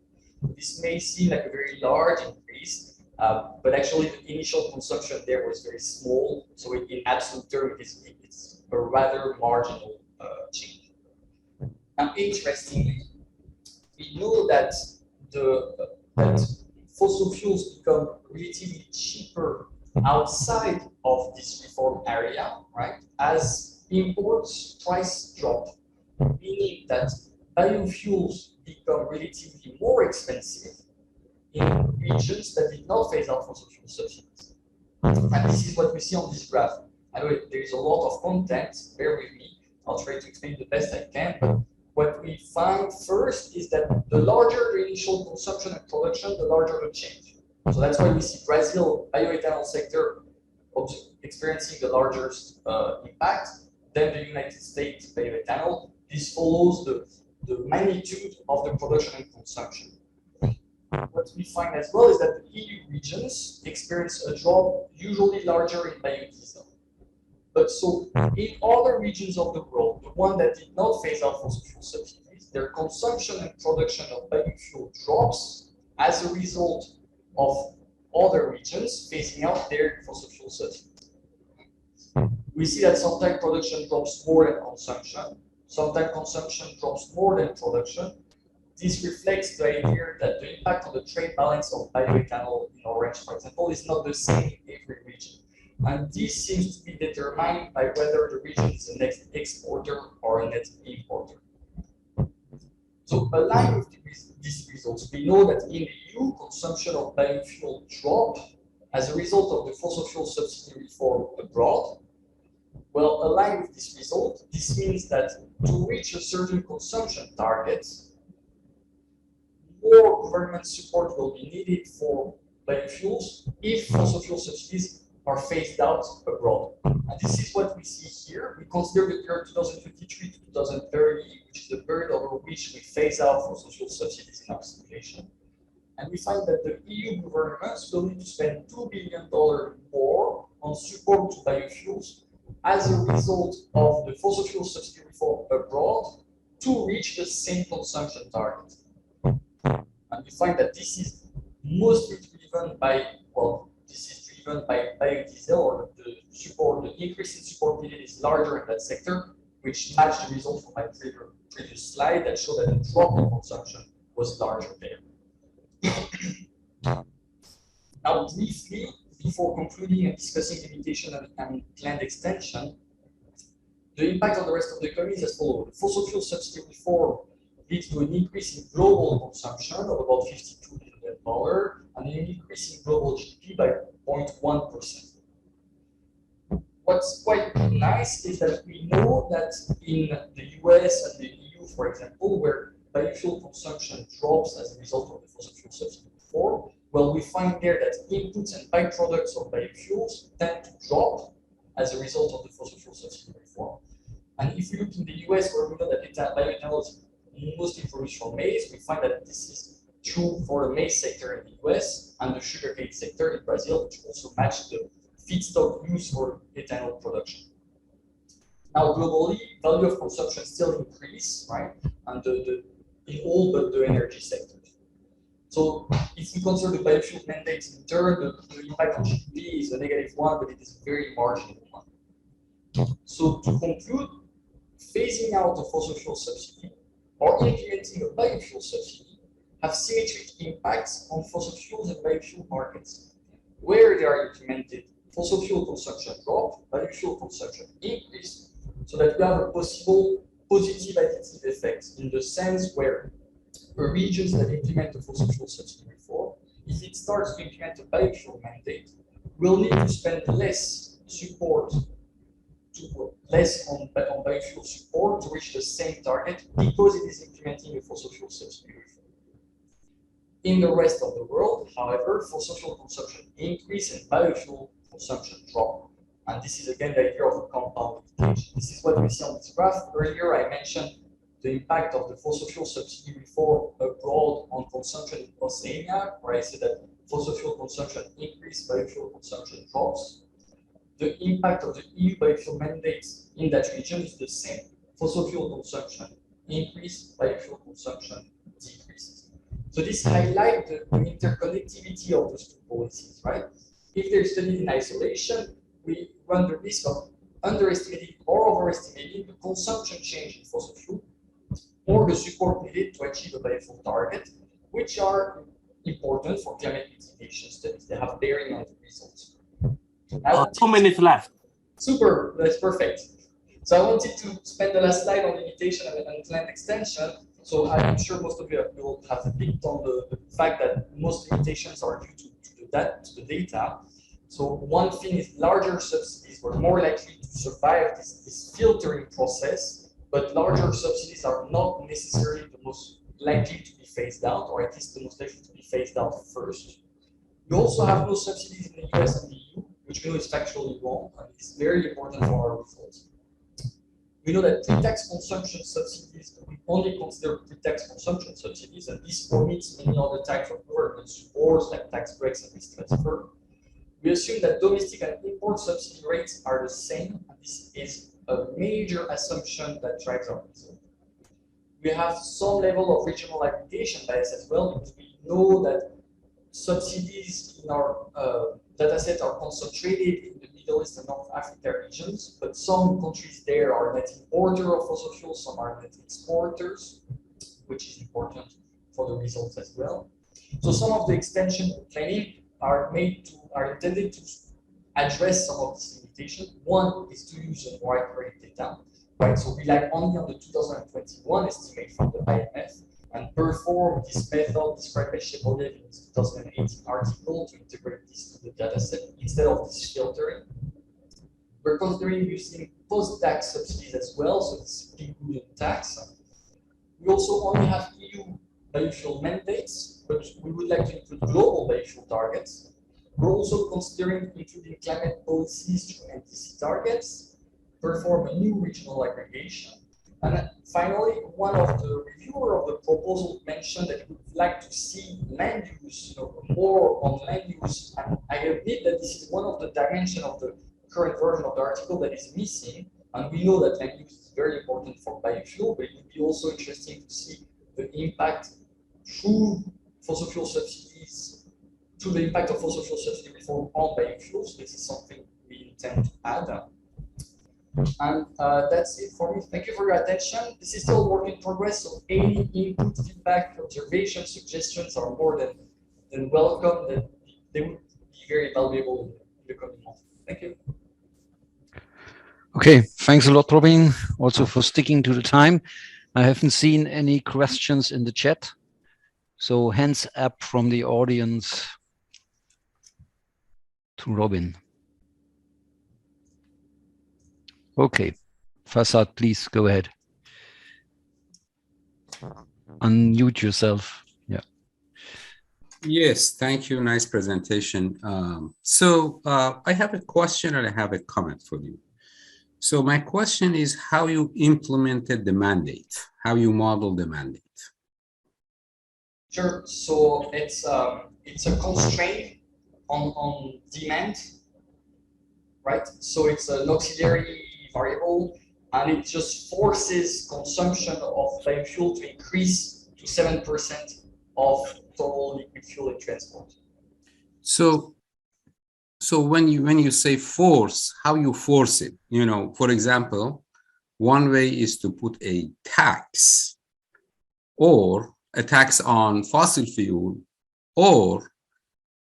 This may seem like a very large increase, but actually the initial consumption there was very small. So in absolute terms, it's a rather marginal change. Now, interestingly, we know that that fossil fuels become relatively cheaper outside of this reform area, right? As imports price drop, meaning that biofuels become relatively more expensive in regions that did not phase out fossil fuel subsidies. And this is what we see on this graph. I know there is a lot of content, bear with me. I'll try to explain the best I can. But what we find first is that the larger the initial consumption and production, the larger the change. So that's why we see Brazil bioethanol sector experiencing the largest impact, then the United States bioethanol. This follows the magnitude of the production and consumption. What we find as well is that the EU regions experience a drop usually larger in biodiesel. But so in other regions of the world, the one that did not phase out fossil fuel subsidies, their consumption and production of biofuel drops as a result of other regions phasing out their fossil fuel subsidies. We see that sometimes production drops more than consumption, sometimes consumption drops more than production. This reflects the idea that the impact on the trade balance of bioethanol in orange, for example, is not the same in every region. And this seems to be determined by whether the region is a net exporter or a net importer. So aligned with these results, we know that in the EU, consumption of biofuel dropped as a result of the fossil fuel subsidy reform abroad. Well, aligned with this result, this means that to reach a certain consumption target, more government support will be needed for biofuels if fossil fuel subsidies are phased out abroad. And this is what we see here. We consider the period 2023 to 2030, which is the period over which we phase out fossil fuel subsidies in our simulation. And we find that the EU governments will need to spend $2 billion more on support to biofuels as a result of the fossil fuel subsidy reform abroad to reach the same consumption target. And we find that this is mostly driven by, well, this is driven by biodiesel, or the support, the increase in support needed is larger in that sector, which matched the result from my previous slide that showed that the drop in consumption was larger there. Now, briefly, before concluding and discussing limitation and planned extension, the impact on the rest of the economy is as follows. The fossil fuel subsidy reform leads to an increase in global consumption of about $52 billion and an increase in global GDP by 0.1%. What's quite nice is that we know that in the US and the EU, for example, where biofuel consumption drops as a result of the fossil fuel subsidy reform, well, we find there that inputs and byproducts of biofuels tend to drop as a result of the fossil fuel subsidy reform. And if we look in the US, where we know that bioethanol is mostly produced from maize, we find that this is true for the maize sector in the US and the sugarcane sector in Brazil, which also match the feedstock used for ethanol production. Now, globally, value of consumption still increase, right? And in all but the energy sectors. So if we consider the biofuel mandates in turn, the impact on GDP is a -1, but it is a very marginal one. So to conclude, phasing out the fossil fuel subsidy or implementing a biofuel subsidy have symmetric impacts on fossil fuels and biofuel markets. Where they are implemented, fossil fuel consumption drop, biofuel consumption increase, so that we have a possible positive additive effect in the sense where regions that implement the fossil fuel subsidy reform, if it starts to implement a biofuel mandate, will need to spend less support, less on biofuel support to reach the same target because it is implementing a fossil fuel subsidy reform. In the rest of the world, however, fossil fuel consumption increase and biofuel consumption drop. And this is again the idea of a compound linkage. This is what we see on this graph. Earlier I mentioned the impact of the fossil fuel subsidy reform abroad on consumption in Oceania, where I said that fossil fuel consumption increased, biofuel consumption drops. the impact of the EU biofuel mandates in that region is the same. Fossil fuel consumption increase, biofuel consumption decreases. So this highlights the interconnectivity of those two policies, right? If they're studied in isolation, we run the risk of underestimating or overestimating the consumption change in fossil fuel or the support needed to achieve a biofuel target, which are important for climate mitigation studies. They have bearing on the results. 2 minutes left. Super, that's perfect. So I wanted to spend the last slide on limitation and planned extension. So I'm sure most of you will have picked on the fact that most limitations are due to the data. So one thing is larger subsidies were more likely to survive this filtering process, but larger subsidies are not necessarily the most likely to be phased out, or at least the most likely to be phased out first. We also have no subsidies in the US and the EU, which we know is factually wrong, and it's very important for our results. We know that pre-tax consumption subsidies, we only consider pre-tax consumption subsidies, and this omits many other types of government supports like tax breaks and risk transfer. We assume that domestic and import subsidy rates are the same, and this is a major assumption that drives our result. We have some level of regional aggregation bias as well, because we know that subsidies in our dataset are concentrated in the Middle East and North Africa regions, but some countries there are net importer of fossil fuels, some are net exporters, which is important for the results as well. So some of the extension planning are intended to address some of these limitations. One is to use a wide range data, right? So we rely only on the 2021 estimate from the IMF and perform this method described by Embodied in his 2018 article to integrate this to the dataset instead of this filtering. We're considering using post-tax subsidies as well, so this big wooden tax. We also only have EU biofuel mandates, but we would like to include global biofuel targets. We're also considering including climate policies through NDC targets, perform a new regional aggregation. And finally, one of the reviewer of the proposal mentioned that he would like to see land use, more on land use. And I admit that this is one of the dimensions of the current version of the article that is missing. And we know that land use is very important for biofuel, but it would be also interesting to see the impact through fossil fuel subsidies, to the impact of fossil fuel subsidy reform on biofuels. This is something we intend to add. And that's it for me. Thank you for your attention. This is still a work in progress, so any input, feedback, observations, suggestions are more than welcome. That they would be very valuable in the coming months. Thank you. Okay, thanks a lot, Robin, also for sticking to the time. I haven't seen any questions in the chat. So hands up from the audience to Robin. Okay, Farzad, please go ahead. Unmute yourself. Yeah. Yes, thank you. Nice presentation. I have a question and I have a comment for you. So my question is how you implemented the mandate, how you model the mandate. Sure. So it's a constraint on demand, right? So it's an auxiliary variable, and it just forces consumption of biofuel to increase to 7% of total liquid fuel in transport. So when you say force, how you force it? For example, one way is to put a tax, or a tax on fossil fuel, or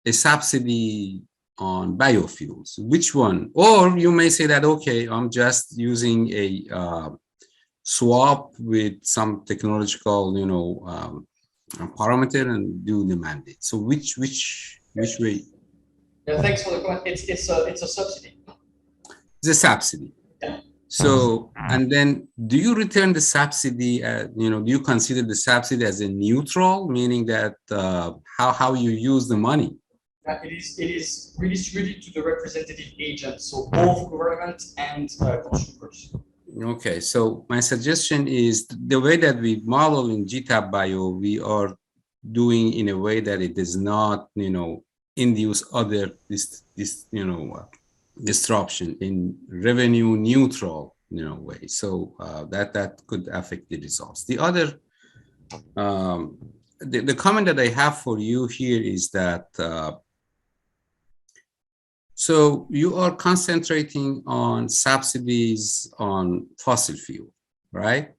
a subsidy on biofuels. Which one? Or you may say that, okay, I'm just using a swap with some technological, parameter and do the mandate. So which way? Yeah, thanks for the comment. It's a subsidy. It's a subsidy. Yeah. So, and then do you return the subsidy, do you consider the subsidy as a neutral, meaning that how you use the money? It is redistributed to the representative agents, so both government and consumers. Okay, so my suggestion is the way that we model in GTAP Bio, we are doing in a way that it does not, induce other disruption in revenue neutral, way. So that could affect the results. The other, the comment that I have for you here is that so you are concentrating on subsidies on fossil fuel, right?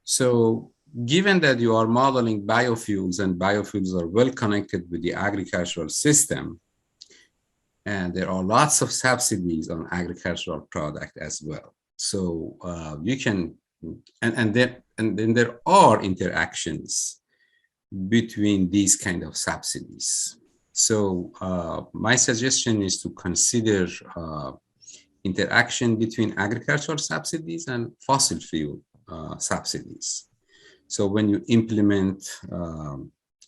So given that you are modeling biofuels and biofuels are well connected with the agricultural system, and there are lots of subsidies on agricultural product as well. So you can, and then there are interactions between these kind of subsidies. So my suggestion is to consider interaction between agricultural subsidies and fossil fuel subsidies. So when you implement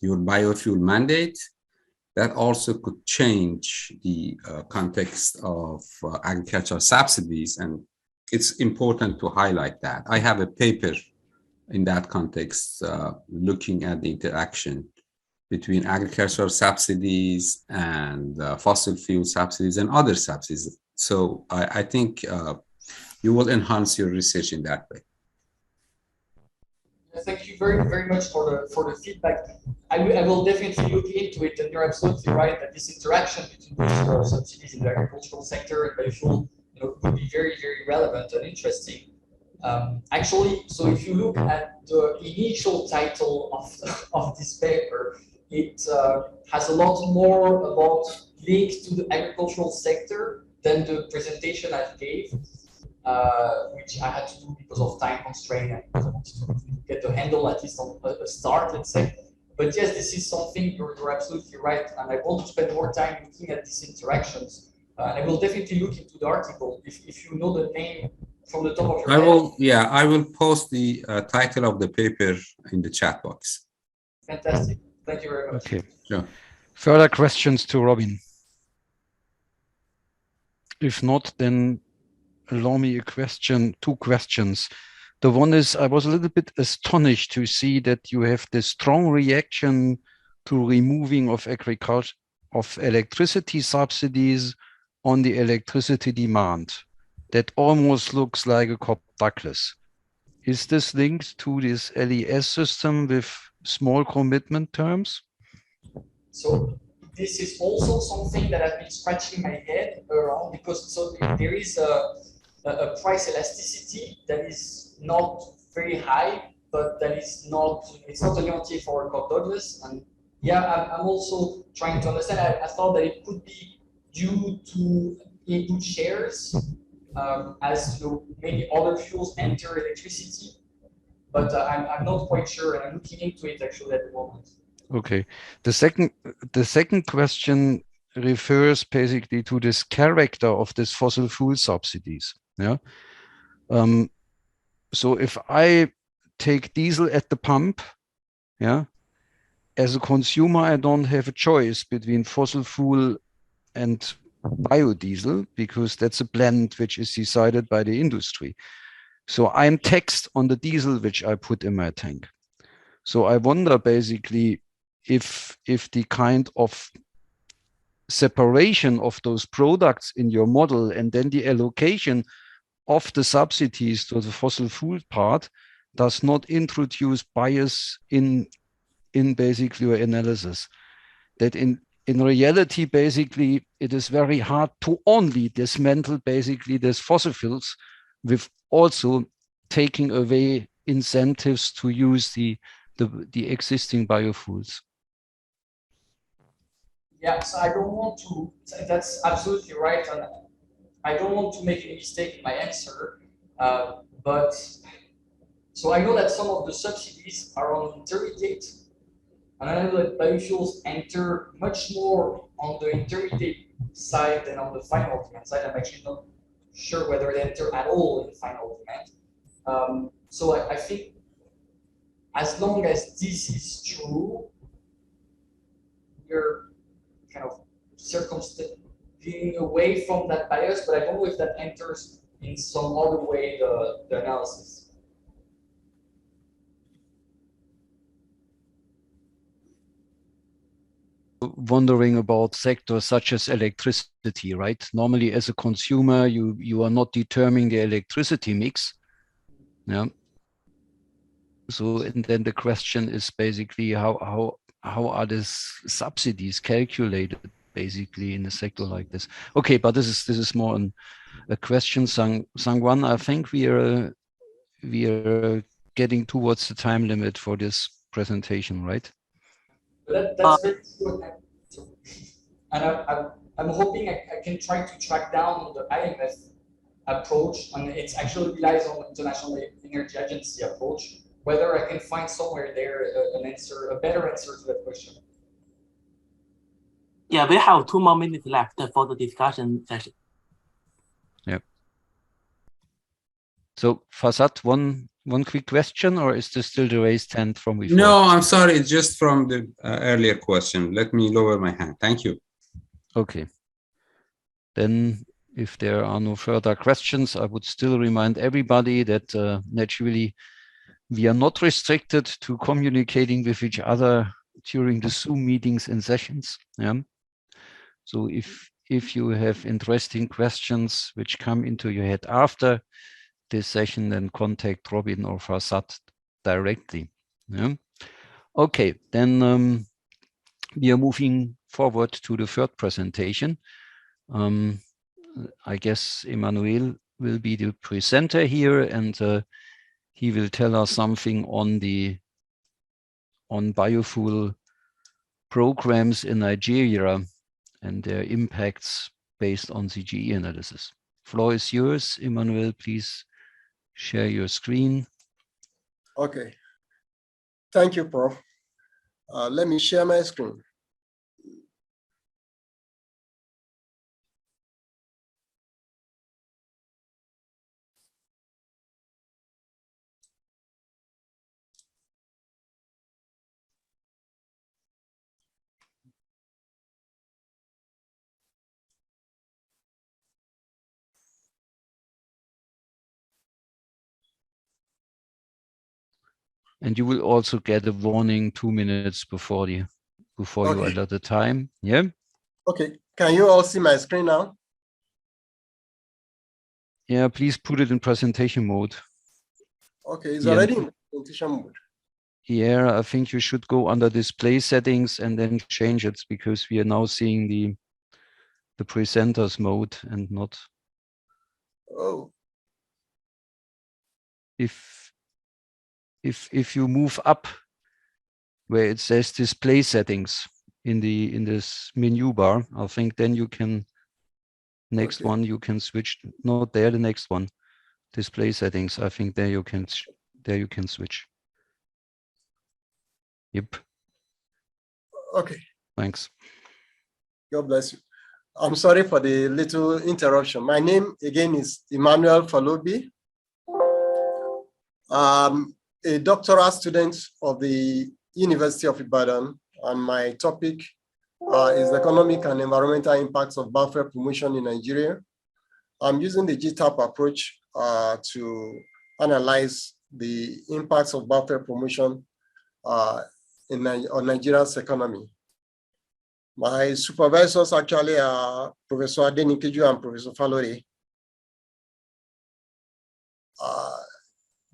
your biofuel mandate, that also could change the context of agricultural subsidies, and it's important to highlight that. I have a paper in that context looking at the interaction between agricultural subsidies and fossil fuel subsidies and other subsidies. So I think you will enhance your research in that way. Thank you very, very much for the feedback. I will definitely look into it, and you're absolutely right that this interaction between these subsidies in the agricultural sector and biofuel, would be very, very relevant and interesting. Actually, so if you look at the initial title of this paper, it has a lot more about link to the agricultural sector than the presentation I gave, which I had to do because of time constraint and because I wanted to get the handle at least on a start, let's say. But yes, this is something you're absolutely right, and I want to spend more time looking at these interactions. I will definitely look into the article if you know the name from the top of your head. I will post the title of the paper in the chat box. Fantastic. Thank you very much. Okay. Sure. Further questions to Robin? If not, then allow me two questions. The one is, I was a little bit astonished to see that you have this strong reaction to removing of electricity subsidies on the electricity demand. That almost looks like a Cobb-Douglas. Is this linked to this LES system with small commitment terms? So this is also something that I've been scratching my head around, because there is a price elasticity that is not very high, but that is not, it's not a guarantee for Cobb-Douglas. And yeah, I'm also trying to understand. I thought that it could be due to input shares, as many other fuels enter electricity, but I'm not quite sure, and I'm looking into it actually at the moment. Okay. The second question refers basically to this character of this fossil fuel subsidies. Yeah. So if I take diesel at the pump, yeah, as a consumer, I don't have a choice between fossil fuel and biodiesel, because that's a blend which is decided by the industry. So I'm taxed on the diesel which I put in my tank. So I wonder basically if the kind of separation of those products in your model and then the allocation of the subsidies to the fossil fuel part does not introduce bias in basically your analysis. That in reality, basically, it is very hard to only dismantle basically these fossil fuels with also taking away incentives to use the existing biofuels. Yeah, so I don't want to, that's absolutely right. And I don't want to make any mistake in my answer, but so I know that some of the subsidies are on intermediate, and I know that biofuels enter much more on the intermediate side than on the final demand side. I'm actually not sure whether they enter at all in the final demand. So I think as long as this is true, we're kind of circumventing away from that bias, but I don't know if that enters in some other way the analysis. wondering about sectors such as electricity, right? Normally, as a consumer, you are not determining the electricity mix. Yeah. So, and then the question is basically how are these subsidies calculated basically in a sector like this? Okay, but this is more a question. Sangwan, I think we are getting towards the time limit for this presentation, right? That's very true. And I'm hoping I can try to track down the IMF approach, and it actually relies on the International Energy Agency approach, whether I can find somewhere there an answer, a better answer to that question. Yeah, we have 2 more minutes left for the discussion session. Yeah. So Farzad, one quick question, or is this still the raised hand from before? No, I'm sorry. It's just from the earlier question. Let me lower my hand. Thank you. Okay. Then if there are no further questions, I would still remind everybody that naturally we are not restricted to communicating with each other during the Zoom meetings and sessions. Yeah. So if you have interesting questions which come into your head after this session, then contact Robin or Farzad directly. Yeah. Okay, then we are moving forward to the third presentation. I guess Emmanuel will be the presenter here, and he will tell us something on biofuel programs in Nigeria and their impacts based on CGE analysis. Floor is yours, Emmanuel. Please share your screen. Okay. Thank you, Prof. Let me share my screen. And you will also get a warning 2 minutes before you allow the time. Yeah. Okay. Can you all see my screen now? Yeah, please put it in presentation mode. Okay, it's already in presentation mode. Yeah, I think you should go under display settings and then change it, because we are now seeing the presenters mode and not. Oh. If you move up where it says display settings in this menu bar, I think then you can one you can switch. Not there, the next one, display settings. I think there you can switch. Yep. Okay. Thanks. God bless you. I'm sorry for the little interruption. My name again is Emmanuel Falobi. A doctoral student of the University of Ibadan, and my topic is economic and environmental impacts of biofuel promotion in Nigeria. I'm using the GTAP approach to analyze the impacts of biofuel promotion on Nigeria's economy. My supervisors actually are Professor Adenikeju and Professor Falobi.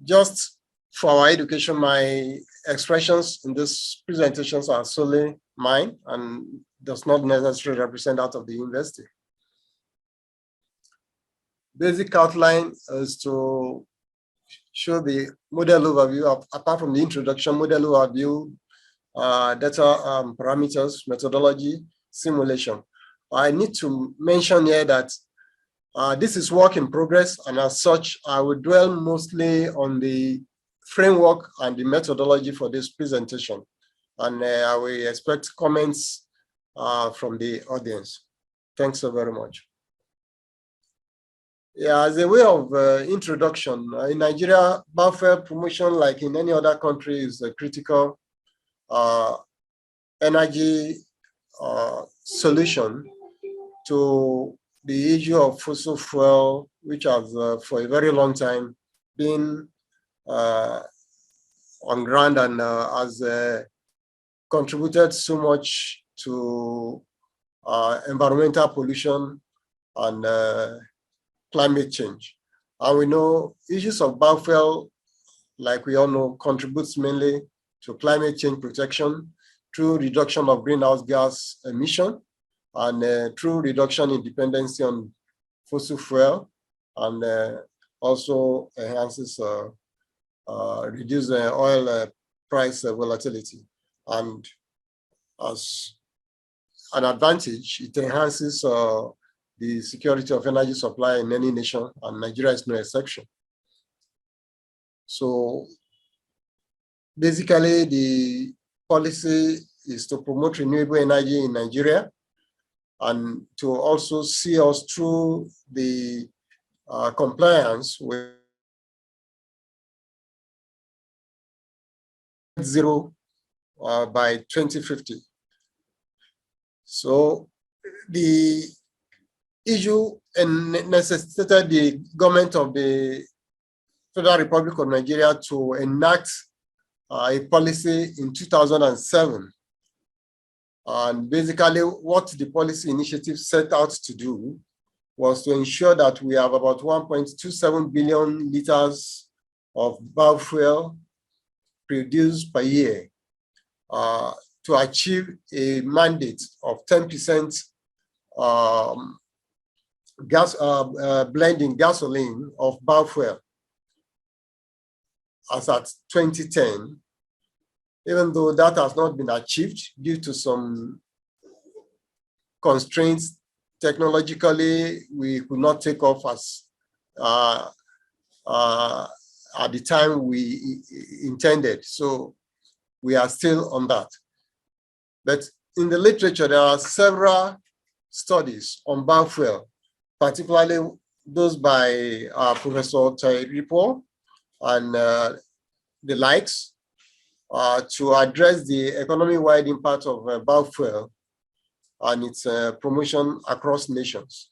Just for our education, my expressions in these presentations are solely mine and does not necessarily represent that of the university. Basic outline is to show the model overview of, apart from the introduction, model overview, data parameters, methodology, simulation. I need to mention here that this is work in progress, and as such, I will dwell mostly on the framework and the methodology for this presentation. And I will expect comments from the audience. Thanks so very much. Yeah, as a way of introduction, in Nigeria, biofuel promotion, like in any other country, is a critical energy solution to the issue of fossil fuel, which has for a very long time been on ground and has contributed so much to environmental pollution and climate change. And we know issues of biofuel, like we all know, contributes mainly to climate change protection through reduction of greenhouse gas emission and through reduction in dependency on fossil fuel, and also enhances reduce oil price volatility. And as an advantage, it enhances the security of energy supply in any nation, and Nigeria is no exception. So basically, the policy is to promote renewable energy in Nigeria and to also see us through the compliance with zero by 2050. So the issue necessitated the government of the Federal Republic of Nigeria to enact a policy in 2007. And basically what the policy initiative set out to do was to ensure that we have about 1.27 billion liters of biofuel produced per year to achieve a mandate of 10% blending gasoline of biofuel as at 2010, even though that has not been achieved due to some constraints. Technologically, we could not take off as at the time we intended. So we are still on that. But in the literature, there are several studies on biofuel, particularly those by Professor Taheripour and the likes, to address the economy-wide impact of biofuel and its promotion across nations.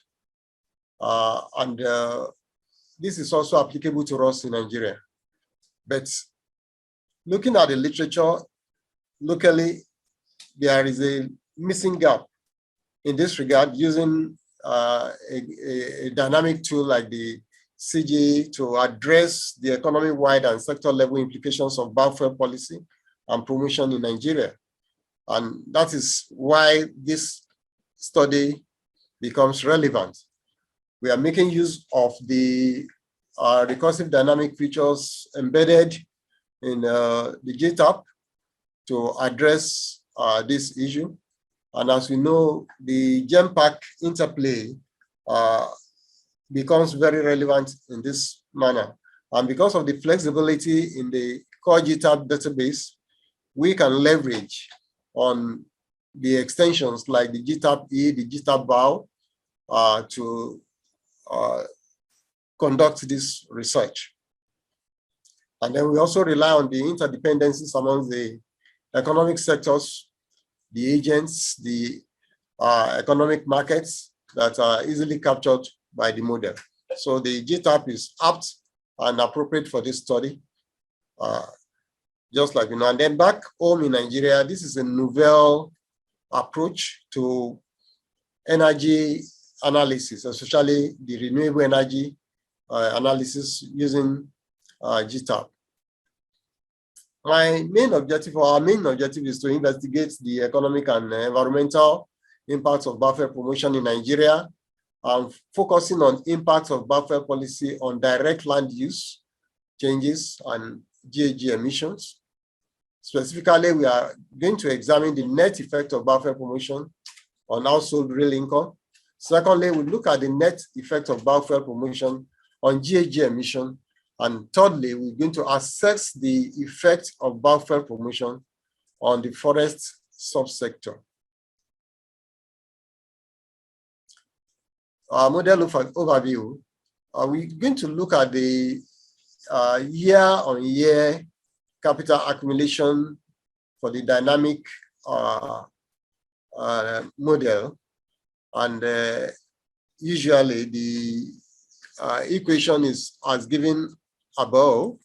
This is also applicable to us in Nigeria. But looking at the literature, locally, there is a missing gap in this regard, using a dynamic tool like the CGE to address the economy-wide and sector-level implications of biofuel policy and promotion in Nigeria. And that is why this study becomes relevant. We are making use of the recursive dynamic features embedded in the GTAP to address this issue. And as we know, the GenPack interplay becomes very relevant in this manner. And because of the flexibility in the core GTAP database, we can leverage on the extensions like the GTAP-E, the GTAP-BAO to conduct this research. And then we also rely on the interdependencies among the economic sectors, the agents, the economic markets that are easily captured by the model. So the GTAP is apt and appropriate for this study, just like, you know. And then back home in Nigeria, this is a novel approach to energy analysis, especially the renewable energy analysis using GTAP. My main objective, or our main objective, is to investigate the economic and environmental impacts of biofuel promotion in Nigeria, and focusing on impacts of biofuel policy on direct land use changes and GHG emissions. Specifically, we are going to examine the net effect of biofuel promotion on household real income. Secondly, we look at the net effect of biofuel promotion on GHG emission. And thirdly, we're going to assess the effect of biofuel promotion on the forest subsector. Our model overview, we're going to look at the year-on-year capital accumulation for the dynamic model. And usually the equation is as given above.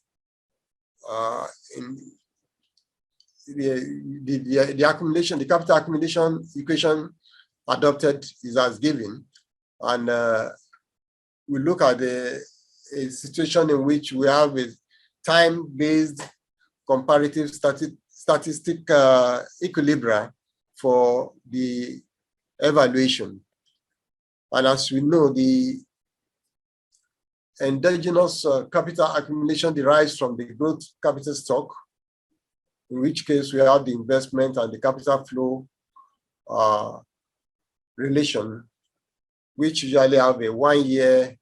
the accumulation, the capital accumulation equation adopted is as given. And we look at a situation in which we have a time-based comparative statistic equilibria for the evaluation. And as we know, the endogenous capital accumulation derives from the growth capital stock, in which case we have the investment and the capital flow relation, which usually have a 1-year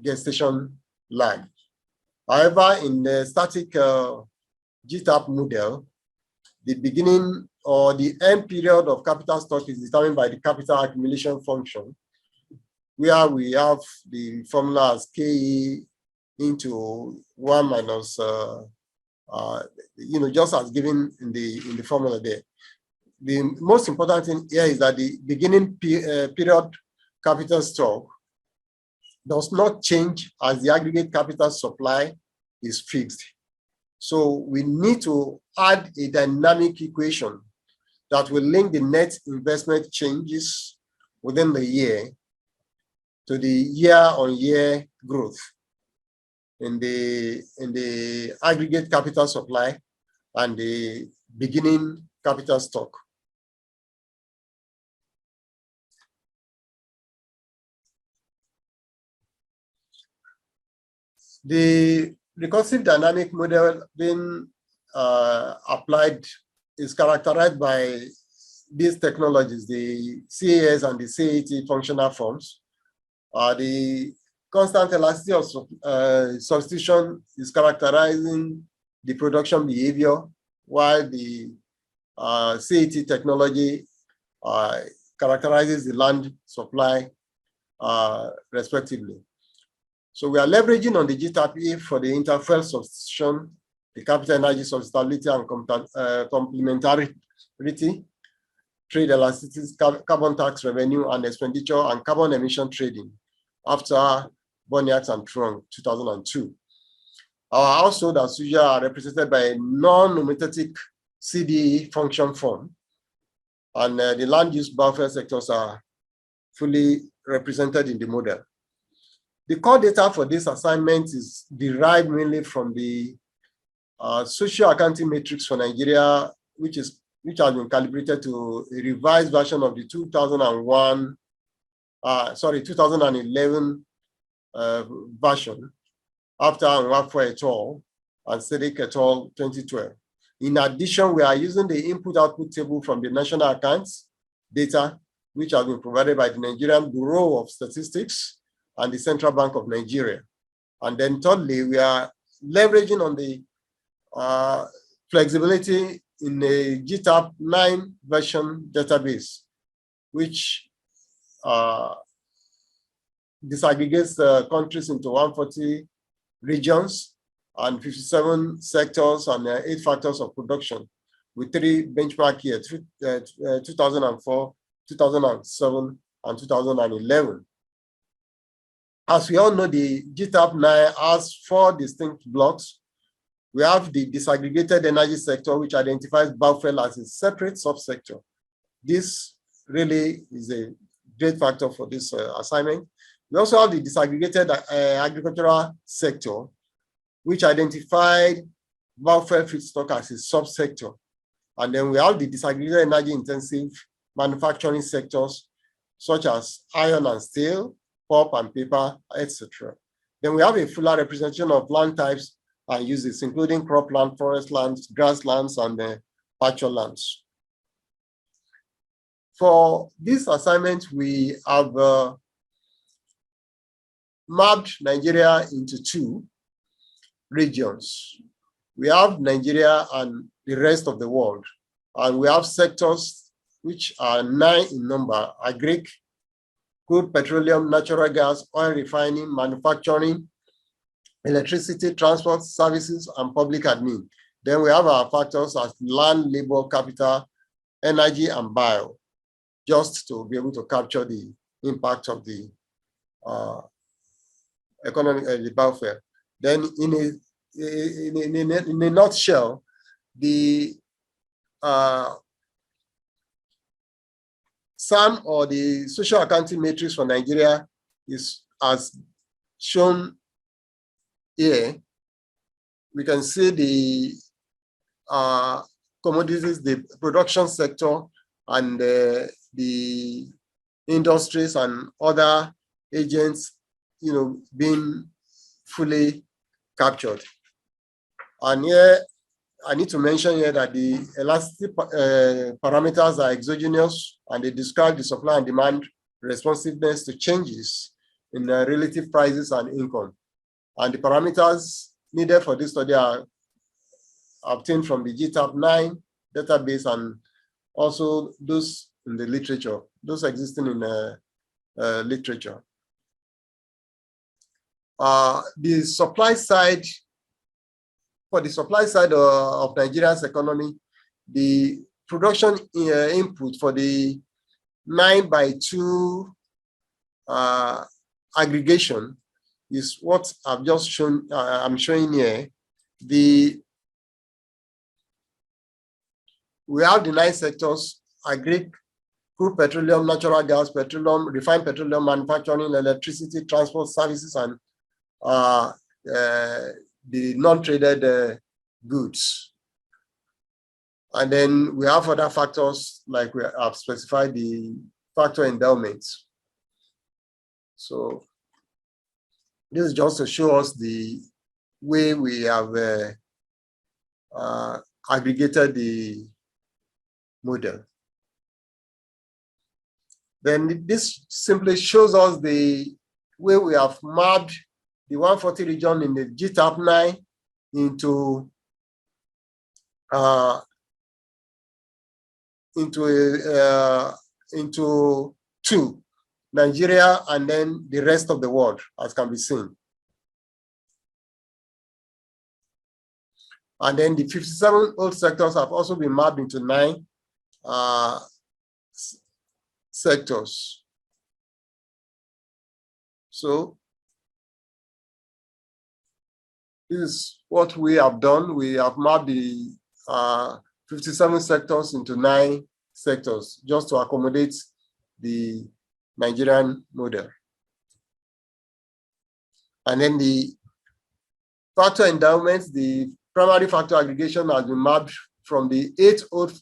gestation lag. However, in the static GTAP model, the beginning or the end period of capital stock is determined by the capital accumulation function, where we have the formula as KE into 1 minus, just as given in the formula there. The most important thing here is that the beginning period capital stock does not change as the aggregate capital supply is fixed. So we need to add a dynamic equation that will link the net investment changes within the year to the year-on-year growth in the aggregate capital supply and the beginning capital stock. The recursive dynamic model being applied is characterized by these technologies, the CAS and the CAT functional forms. The constant elasticity of substitution is characterizing the production behavior, while the CAT technology characterizes the land supply, respectively. So we are leveraging on the GTAP for the interfuel substitution, the capital energy substitutability and complementarity, trade elasticity, carbon tax revenue and expenditure, and carbon emission trading after Boniax and Trong 2002. Our household, as usual, are represented by a non-nominative CDE function form, and the land use biofuel sectors are fully represented in the model. The core data for this assignment is derived mainly from the social accounting matrix for Nigeria, which has been calibrated to a revised version of the 2011 version after Nwafo et al. And Sedek et al. 2012. In addition, we are using the input-output table from the national accounts data, which has been provided by the Nigerian Bureau of Statistics and the Central Bank of Nigeria. And then thirdly, we are leveraging on the flexibility in the GTAP 9 version database, which disaggregates countries into 140 regions and 57 sectors and 8 factors of production, with 3 benchmark years, 2004, 2007, and 2011. As we all know, the GTAP 9 has 4 distinct blocks. We have the disaggregated energy sector, which identifies biofuel as a separate subsector. This really is a great factor for this assignment. We also have the disaggregated agricultural sector, which identified biofuel feedstock as a subsector. And then we have the disaggregated energy intensive manufacturing sectors, such as iron and steel, pulp and paper, etc. Then we have a fuller representation of land types and uses, including cropland, forest lands, grasslands, and pasture lands. For this assignment, we have mapped Nigeria into 2 regions. We have Nigeria and the rest of the world, and we have sectors which are 9 in number: agric, crude, petroleum, natural gas, oil refining, manufacturing, electricity, transport, services, and public admin. Then we have our factors as land, labor, capital, energy, and bio, just to be able to capture the impact of the economic, the biofuel. Then in a nutshell, the SAM, or the social accounting matrix for Nigeria, is as shown here. We can see the commodities, the production sector, and the industries and other agents, being fully captured. And here, I need to mention here that the elasticity parameters are exogenous, and they describe the supply and demand responsiveness to changes in relative prices and income. And the parameters needed for this study are obtained from the GTAP 9 database, and also those in the literature, those existing in the literature. The supply side, for the supply side of Nigeria's economy, the production input for the 9x2 aggregation is what I've just shown. I'm showing here. We have the 9 sectors: agri, crude petroleum, natural gas, petroleum, refined petroleum, manufacturing, electricity, transport services, and the non-traded goods. And then we have other factors, like we have specified the factor endowments. So this is just to show us the way we have aggregated the model. Then this simply shows us the way we have mapped the 140 region in the GTAP 9 into 2, Nigeria, and then the rest of the world, as can be seen. And then the 57 old sectors have also been mapped into 9 sectors. So this is what we have done. We have mapped the 57 sectors into 9 sectors, just to accommodate the Nigerian model. And then the factor endowments, the primary factor aggregation has been mapped from the 8 old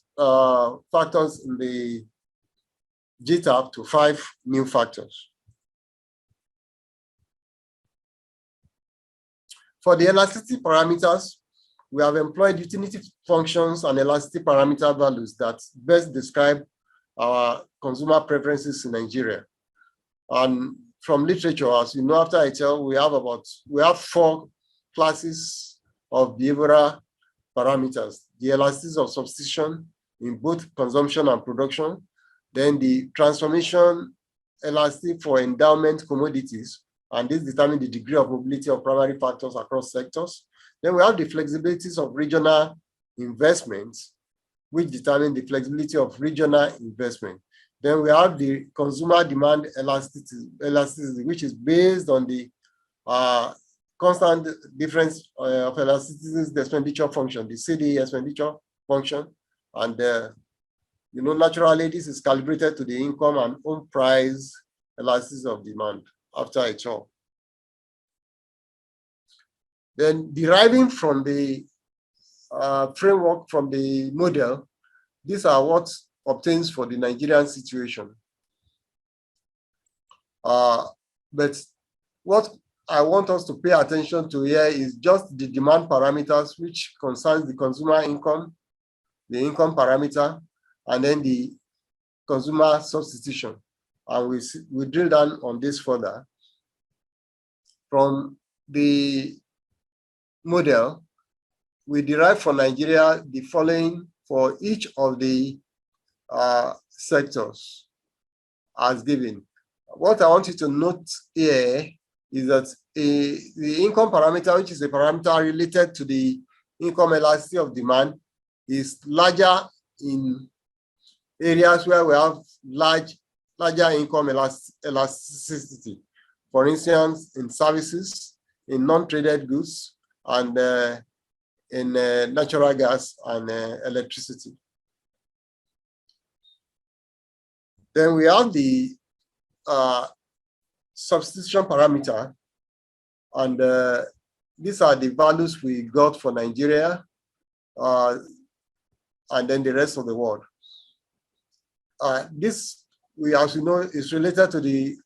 factors in the GTAP to 5 new factors. For the elasticity parameters, we have employed utility functions and elasticity parameter values that best describe our consumer preferences in Nigeria. And from literature, as you know, after I tell, we have 4 classes of behavioral parameters: the elasticity of substitution in both consumption and production, then the transformation elasticity for endowment commodities, and this determines the degree of mobility of primary factors across sectors. Then we have the flexibilities of regional investments, which determine the flexibility of regional investment. Then we have the consumer demand elasticity, which is based on the constant difference of elasticities, the expenditure function, the CD expenditure function. And naturally, this is calibrated to the income and home price elasticity of demand after it all. Then deriving from the framework, from the model, these are what obtains for the Nigerian situation. But what I want us to pay attention to here is just the demand parameters, which concerns the consumer income, the income parameter, and then the consumer substitution. And we drill down on this further. From the model, we derive for Nigeria the following for each of the sectors as given. What I want you to note here is that the income parameter, which is a parameter related to the income elasticity of demand, is larger in areas where we have larger income elasticity. For instance, in services, in non-traded goods, and in natural gas and electricity. Then we have the substitution parameter, and these are the values we got for Nigeria and then the rest of the world. This, as you know, is related to the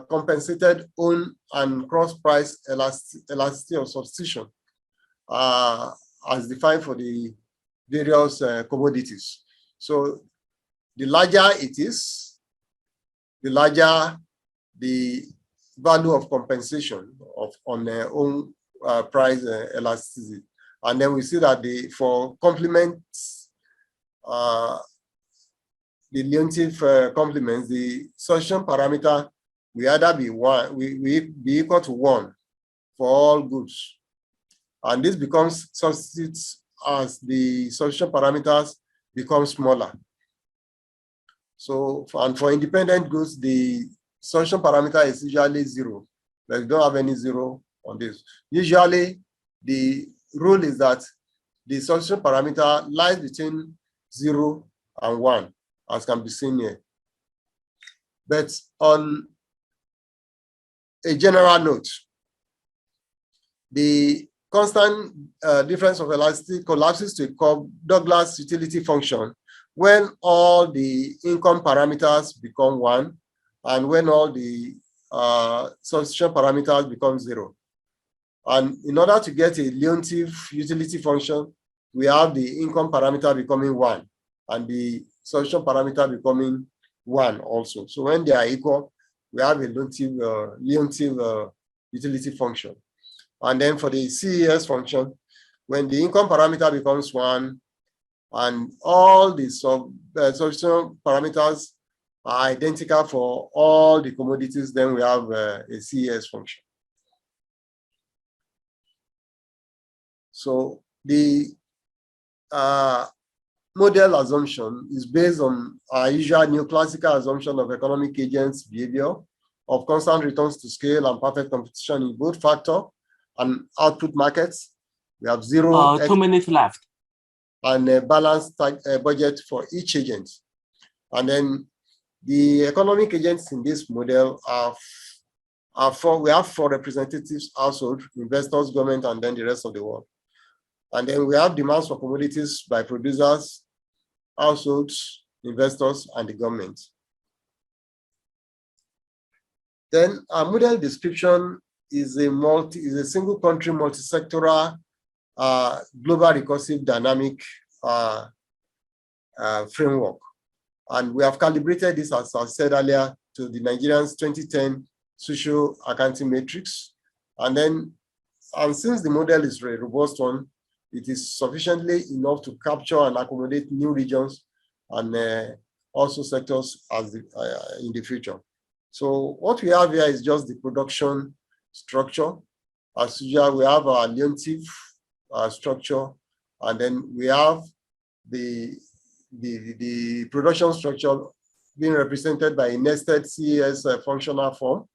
compensated own and cross price elasticity of substitution as defined for the various commodities. So the larger it is, the larger the value of compensation on their own price elasticity. And then we see that for complements, the Leontief complements, the substitution parameter will either be be equal to 1 for all goods. And this becomes substitutes as the substitution parameters become smaller. So, and for independent goods, the substitution parameter is usually 0. But we don't have any 0 on this. Usually, the rule is that the substitution parameter lies between 0 and 1, as can be seen here. But on a general note, the constant difference of elasticity collapses to a Douglas utility function when all the income parameters become 1 and when all the substitution parameters become 0. And in order to get a Leontief utility function, we have the income parameter becoming 1 and the substitution parameter becoming 1 also. So when they are equal, we have a Leontief utility function. And then for the CES function, when the income parameter becomes 1 and all the substitution parameters are identical for all the commodities, then we have a CES function. So the model assumption is based on our usual neoclassical assumption of economic agents' behavior, of constant returns to scale and perfect competition in both factor and output markets. We have 0. 2 minutes left. And a balanced budget for each agent. And then the economic agents in this model we have 4 representatives: household, investors, government, and then the rest of the world. And then we have demands for commodities by producers, households, investors, and the government. Then our model description is a single country multi-sectoral global recursive dynamic framework. And we have calibrated this, as I said earlier, to the Nigerians 2010 social accounting matrix. And since the model is a robust one, it is sufficiently enough to capture and accommodate new regions and also sectors in the future. So what we have here is just the production structure. As usual, we have our Leontief structure, and then we have the production structure being represented by a nested CES functional form.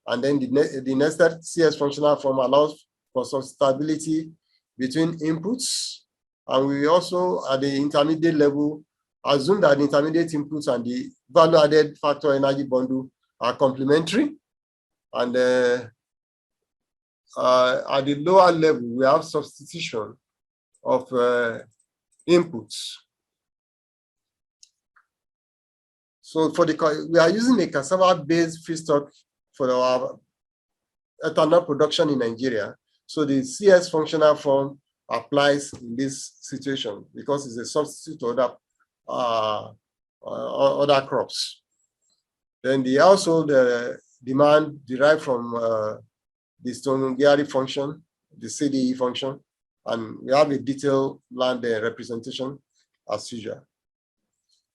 And then the nested CES functional form allows for some stability between inputs. And we also, at the intermediate level, assume that the intermediate inputs and the value-added factor energy bundle are complementary. And at the lower level, we have substitution of inputs. So we are using a cassava-based feedstock for our ethanol production in Nigeria. So the CS functional form applies in this situation because it's a substitute to other crops. Then the household demand derived from the Subsidiary function, the CDE function, and we have a detailed land representation as usual.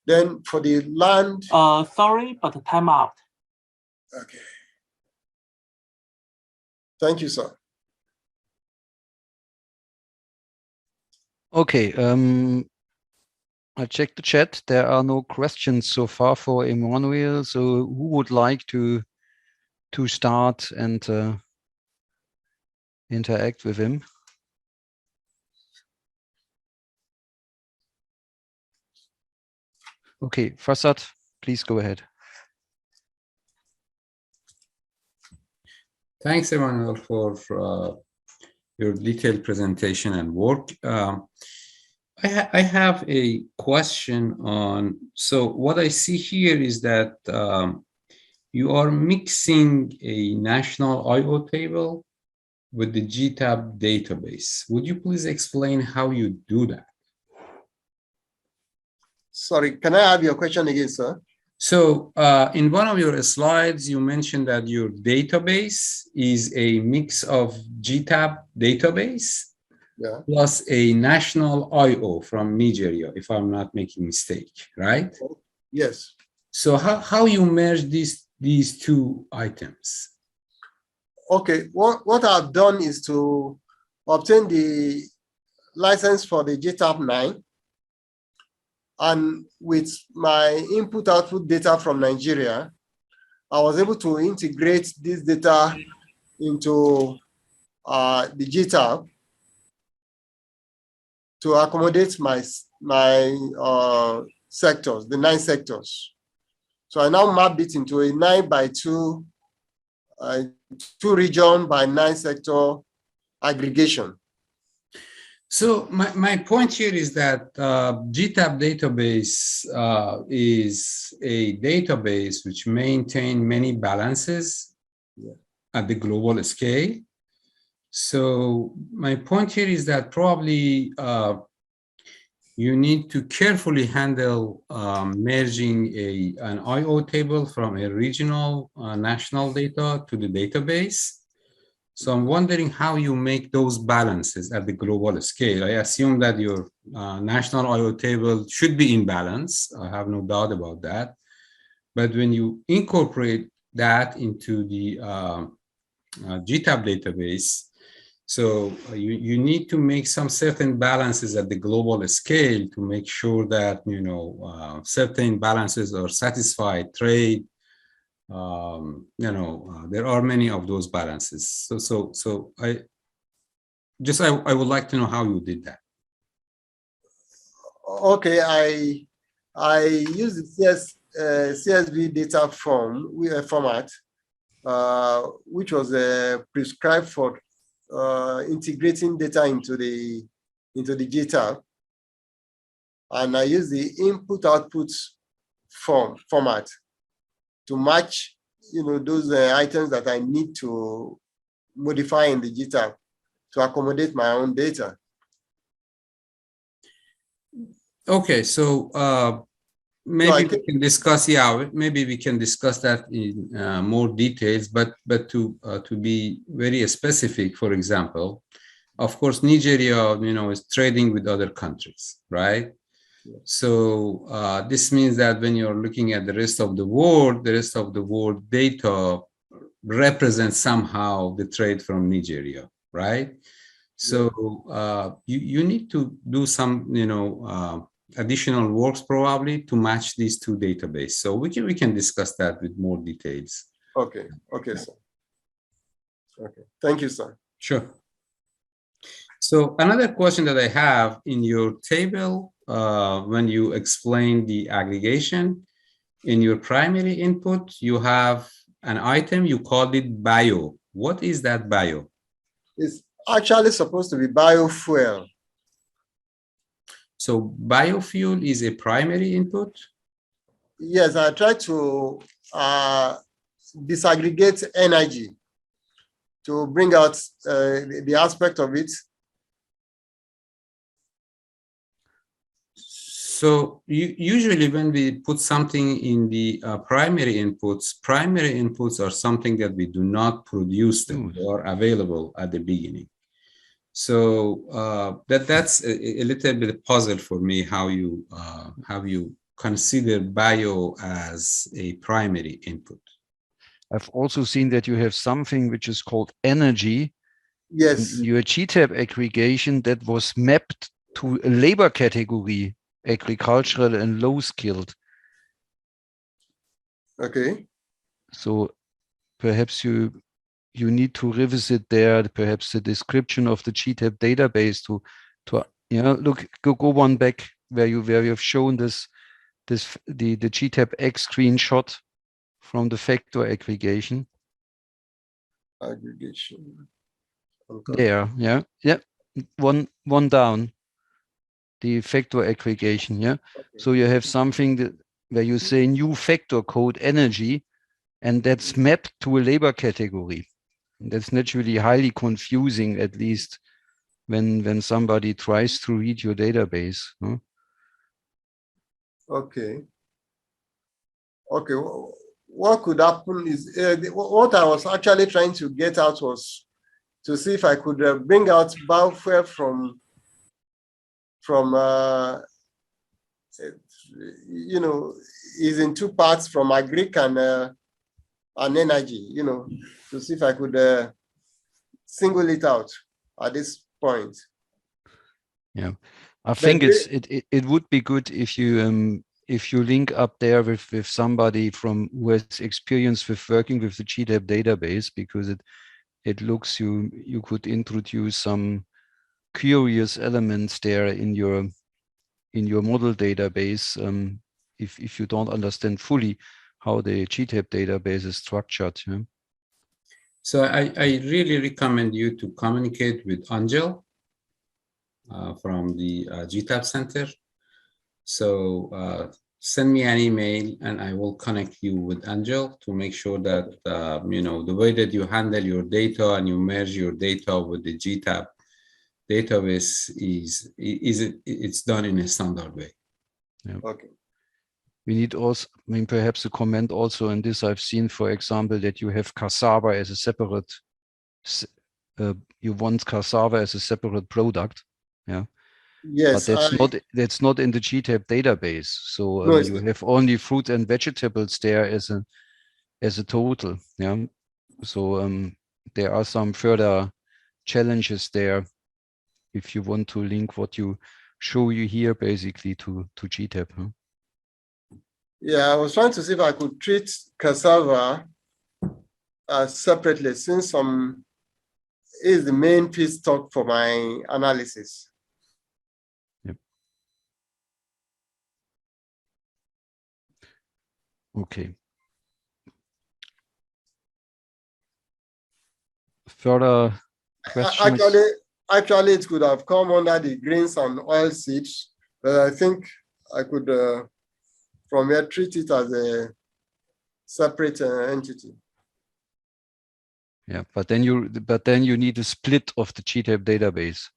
Then for the land. Sorry, but time out. Okay. Thank you, sir. Okay, I checked the chat. There are no questions so far for Emmanuel. So who would like to start and interact with him? Okay, Farzad, please go ahead. Thanks, Emmanuel, for your detailed presentation and work. I have a question on, so what I see here is that you are mixing a national IO table with the GTAP database. Would you please explain how you do that? Sorry, can I have your question again, sir? So in one of your slides, you mentioned that your database is a mix of GTAP database plus a national IO from Nigeria, if I'm not making a mistake, right? Yes. So how you merge these two items? Okay, what I've done is to obtain the license for the GTAP 9, and with my input-output data from Nigeria, I was able to integrate this data into the GTAP to accommodate my sectors, the 9 sectors. So I now mapped it into a 9x2, 2 region by 9 sector aggregation. So my point here is that GTAP database is a database which maintains many balances at the global scale. So my point here is that probably you need to carefully handle merging an IO table from a regional national data to the database. So I'm wondering how you make those balances at the global scale. I assume that your national IO table should be in balance. I have no doubt about that. But when you incorporate that into the GTAP database, so you need to make some certain balances at the global scale to make sure that, you know, certain balances are satisfied, trade, there are many of those balances. So I would like to know how you did that. Okay, I use the CSV data format, which was prescribed for integrating data into the GTAP, and I use the input-output format to match, you know, those items that I need to modify in the GTAP to accommodate my own data. Okay, so maybe we can discuss. Yeah, maybe we can discuss that in more details. But to be very specific, for example, of course, Nigeria, you know, is trading with other countries, right? So this means that when you're looking at the rest of the world data represents somehow the trade from Nigeria, right? So you need to do some, you know, additional works probably to match these two databases. So we can discuss that with more details. Okay, sir. Okay, thank you, sir. Sure. So another question that I have in your table, when you explain the aggregation, in your primary input, you have an item, you called it bio. What is that bio? It's actually supposed to be biofuel. So biofuel is a primary input? Yes, I try to disaggregate energy to bring out the aspect of it. So usually when we put something in the primary inputs are something that we do not produce them. They are available at the beginning. So that's a little bit of puzzle for me, how you consider bio as a primary input. I've also seen that you have something which is called energy. Yes. In your GTAP aggregation that was mapped to a labor category, agricultural and low skilled. Okay. So perhaps you need to revisit there, perhaps the description of the GTAP database to look, go one back where you have shown this the GTAP X screenshot from the factor aggregation. Aggregation. Okay. There, yeah, yeah. One down. The factor aggregation, yeah. Okay. So you have something that where you say new factor code energy, and that's mapped to a labor category. And that's naturally highly confusing, at least when somebody tries to read your database. Huh? Okay. Okay. What could happen is what I was actually trying to get out was to see if I could bring out biofuel from you know, is in two parts, from agric and energy, you know, to see if I could single it out at this point. Yeah, I think it would be good if you link up there with somebody who has experience with working with the GTAP database, because it looks you could introduce some curious elements there in your model database if you don't understand fully how the GTAP database is structured. Yeah? So I really recommend you to communicate with Angel from the GTAP Center. So send me an email and I will connect you with Angel to make sure that, you know, the way that you handle your data and you merge your data with the GTAP database it's done in a standard way. Yeah. Okay. We need also, I mean, perhaps a comment also in this. I've seen, for example, that you have cassava as a separate, you want cassava as a separate product. Yeah. Yes. But that's not in the GTAP database. So No, you have only fruit and vegetables there as a total. Yeah. So there are some further challenges there if you want to link what you show you here basically to GTAP. Huh? Yeah, I was trying to see if I could treat cassava separately, since is the main feedstock for my analysis. Yep. Okay. Further questions? Actually, it could have come under the grains and oil seeds, but I think I could, from here, treat it as a separate entity. Yeah, but then you need a split of the GTAP database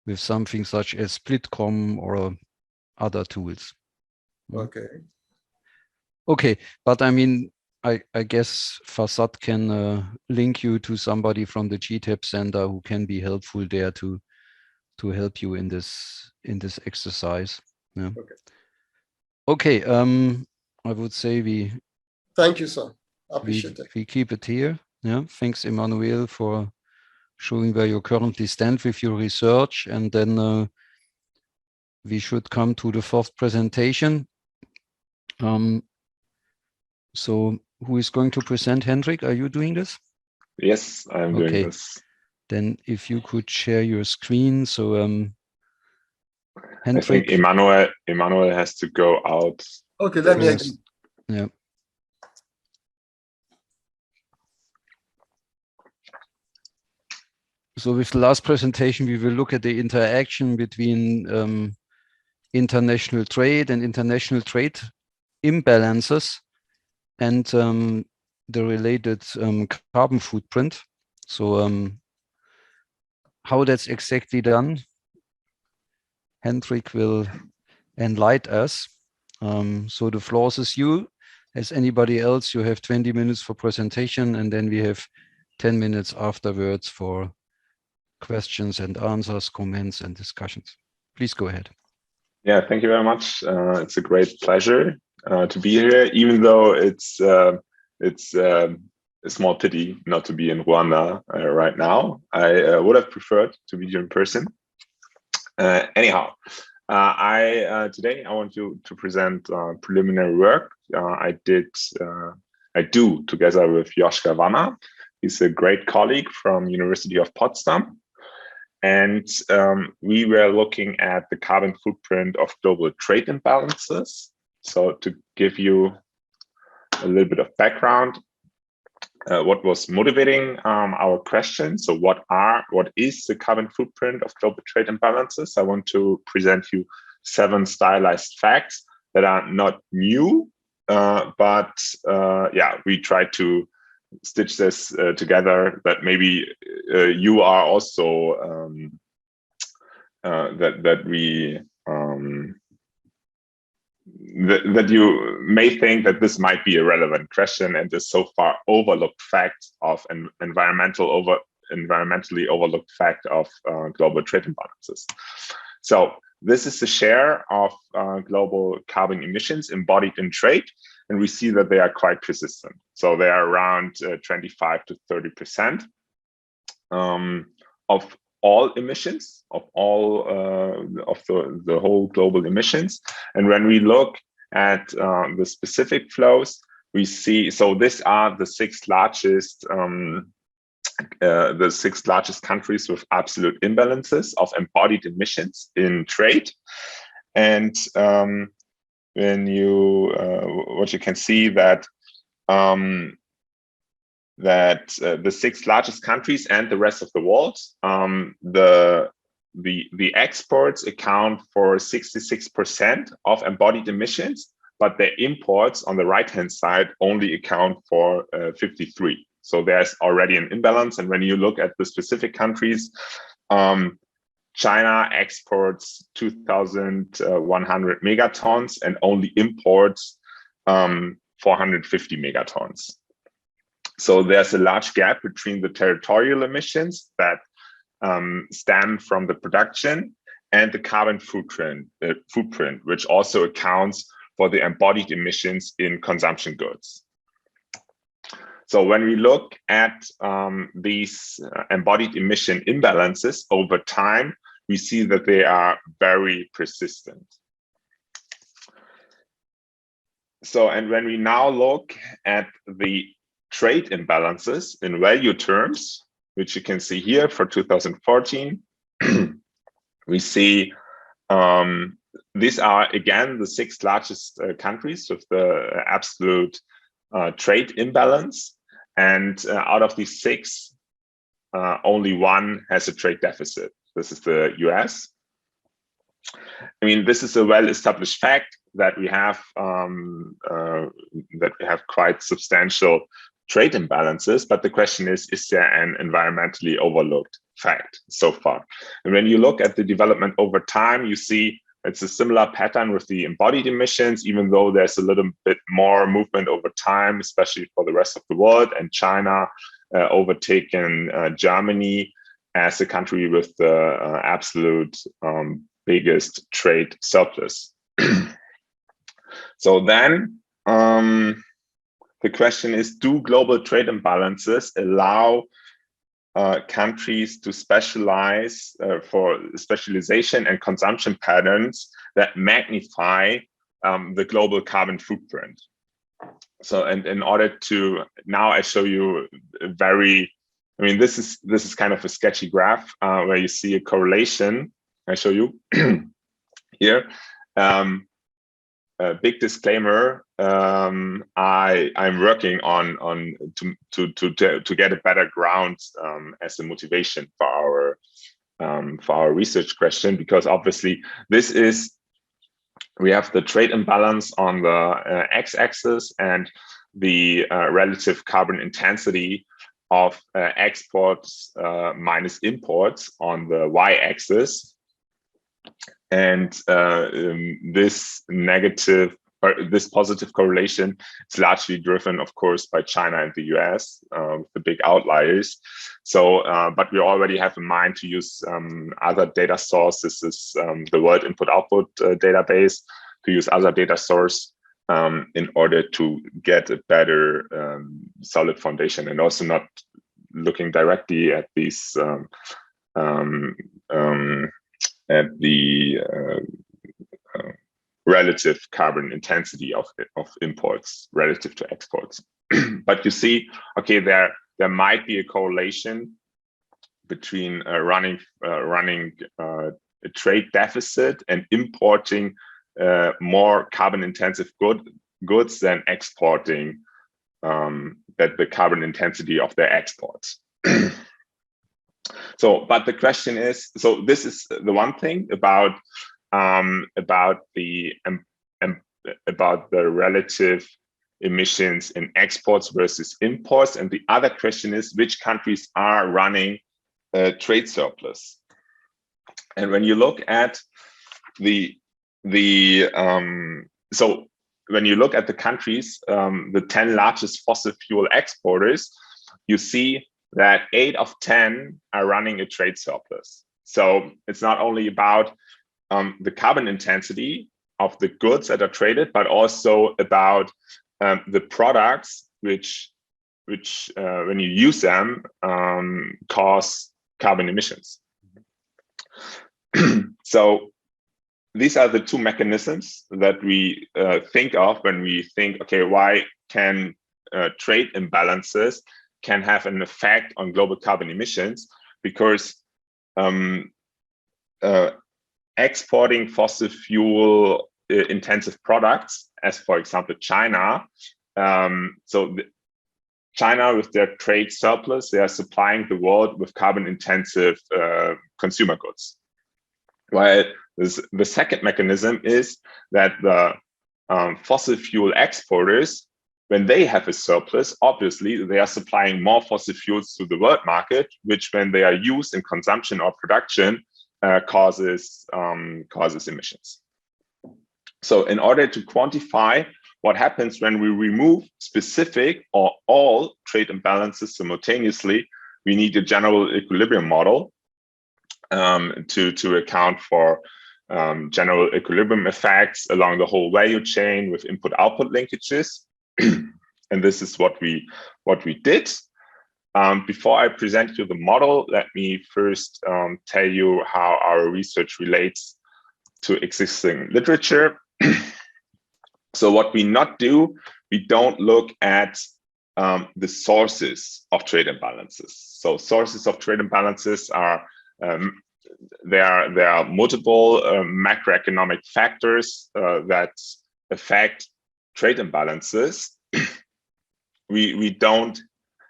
with something such as SplitCom or other tools. Okay. Okay, but I mean, I guess Farzad can link you to somebody from the GTAP center who can be helpful there to help you in this exercise. Yeah. Okay. I would say we. Thank you, sir. Appreciate it. We keep it here. Yeah. Thanks, Emmanuel, for showing where you currently stand with your research, and then we should come to the fourth presentation. So who is going to present? Hendrik, are you doing this? Yes, I'm doing this. Then if you could share your screen. So Hendrik. I think Emmanuel has to go out. Okay, let me exit. Yeah. So with the last presentation, we will look at the interaction between international trade and international trade imbalances and the related carbon footprint. So how that's exactly done, Hendrik will enlighten us. So the floor is you. As anybody else, you have 20 minutes for presentation, and then we have 10 minutes afterwards for questions and answers, comments, and discussions. Please go ahead. Yeah, thank you very much. It's a great pleasure to be here, even though it's a small pity not to be in Rwanda right now. I would have preferred to be here in person. Anyhow, today I want to present preliminary work I do together with Joschka Wanner. He's a great colleague from University of Potsdam. And we were looking at the carbon footprint of global trade imbalances So to give you a little bit of background, what was motivating our question? So what is the carbon footprint of global trade imbalances? I want to present you 7 stylized facts that are not new, but we try to stitch this together, that maybe you are also that you may think that this might be a relevant question and the so far overlooked fact of environmentally overlooked fact of global trade imbalances. So this is the share of global carbon emissions embodied in trade, and we see that they are quite persistent. So they are around 25 to 30% of all emissions, of all of the whole global emissions. And when we look at the specific flows, we see, so these are the 6 largest countries with absolute imbalances of embodied emissions in trade. And when you what you can see that the 6 largest countries and the rest of the world, the exports account for 66% of embodied emissions, but the imports on the right-hand side only account for 53. So there's already an imbalance. And when you look at the specific countries, China exports 2,100 megatons and only imports 450 megatons. So there's a large gap between the territorial emissions that stem from the production and the carbon footprint, which also accounts for the embodied emissions in consumption goods. So when we look at these embodied emission imbalances over time, we see that they are very persistent. So, and when we now look at the trade imbalances in value terms, which you can see here for 2014, we see these are again the 6 largest countries with the absolute trade imbalance. And out of these 6, only 1 has a trade deficit. This is the US. I mean, this is a well-established fact that we have quite substantial trade imbalances, but the question is there an environmentally overlooked fact so far? And when you look at the development over time, you see it's a similar pattern with the embodied emissions, even though there's a little bit more movement over time, especially for the rest of the world, and China overtaken Germany as the country with the absolute biggest trade surplus. So then the question is, do global trade imbalances allow countries to specialize for specialization and consumption patterns that magnify the global carbon footprint? So, and in order to, now I show you a very, I mean, this is kind of a sketchy graph where you see a correlation. I show you here. A big disclaimer: I'm working on to get a better ground as a motivation for our research question, because obviously this is, we have the trade imbalance on the x-axis and the relative carbon intensity of exports minus imports on the y-axis. And this negative or this positive correlation is largely driven, of course, by China and the US, the big outliers. So, but we already have in mind to use other data sources. This is the World Input-Output database, to use other data source in order to get a better solid foundation, and also not looking directly at these at the relative carbon intensity of imports relative to exports. But you see, okay, there might be a correlation between running a trade deficit and importing more carbon-intensive goods than exporting that the carbon intensity of their exports. So, but the question is, so this is the one thing about the relative emissions in exports versus imports, and the other question is which countries are running a trade surplus. And when you look at so when you look at the countries, the 10 largest fossil fuel exporters, you see that 8 of 10 are running a trade surplus. So it's not only about the carbon intensity of the goods that are traded, but also about the products which when you use them cause carbon emissions. So these are the two mechanisms that we think of when we think, okay, why can trade imbalances can have an effect on global carbon emissions? Because exporting fossil fuel intensive products, as for example China, China with their trade surplus, they are supplying the world with carbon intensive consumer goods. While the second mechanism is that the fossil fuel exporters, when they have a surplus, obviously they are supplying more fossil fuels to the world market, which when they are used in consumption or production causes emissions. So in order to quantify what happens when we remove specific or all trade imbalances simultaneously, we need a general equilibrium model to account for general equilibrium effects along the whole value chain with input-output linkages. And this is what we did. Before I present you the model, let me first tell you how our research relates to existing literature. So what we not do, we don't look at the sources of trade imbalances. So sources of trade imbalances are there are multiple macroeconomic factors that affect trade imbalances. We don't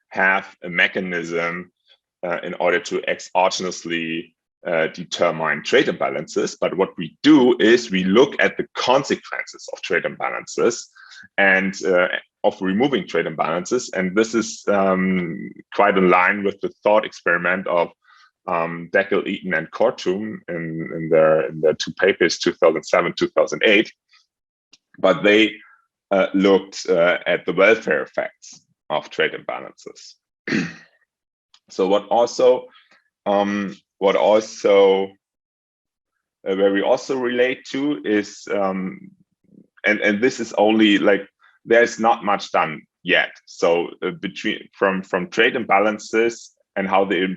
have a mechanism in order to exogenously determine trade imbalances, but what we do is we look at the consequences of trade imbalances and of removing trade imbalances, and this is quite in line with the thought experiment of Deckel, Eaton, and Kortum in their two papers, 2007, 2008, but they looked at the welfare effects of trade imbalances. So where we also relate to is, and this is only like, there's not much done yet. So from trade imbalances and how they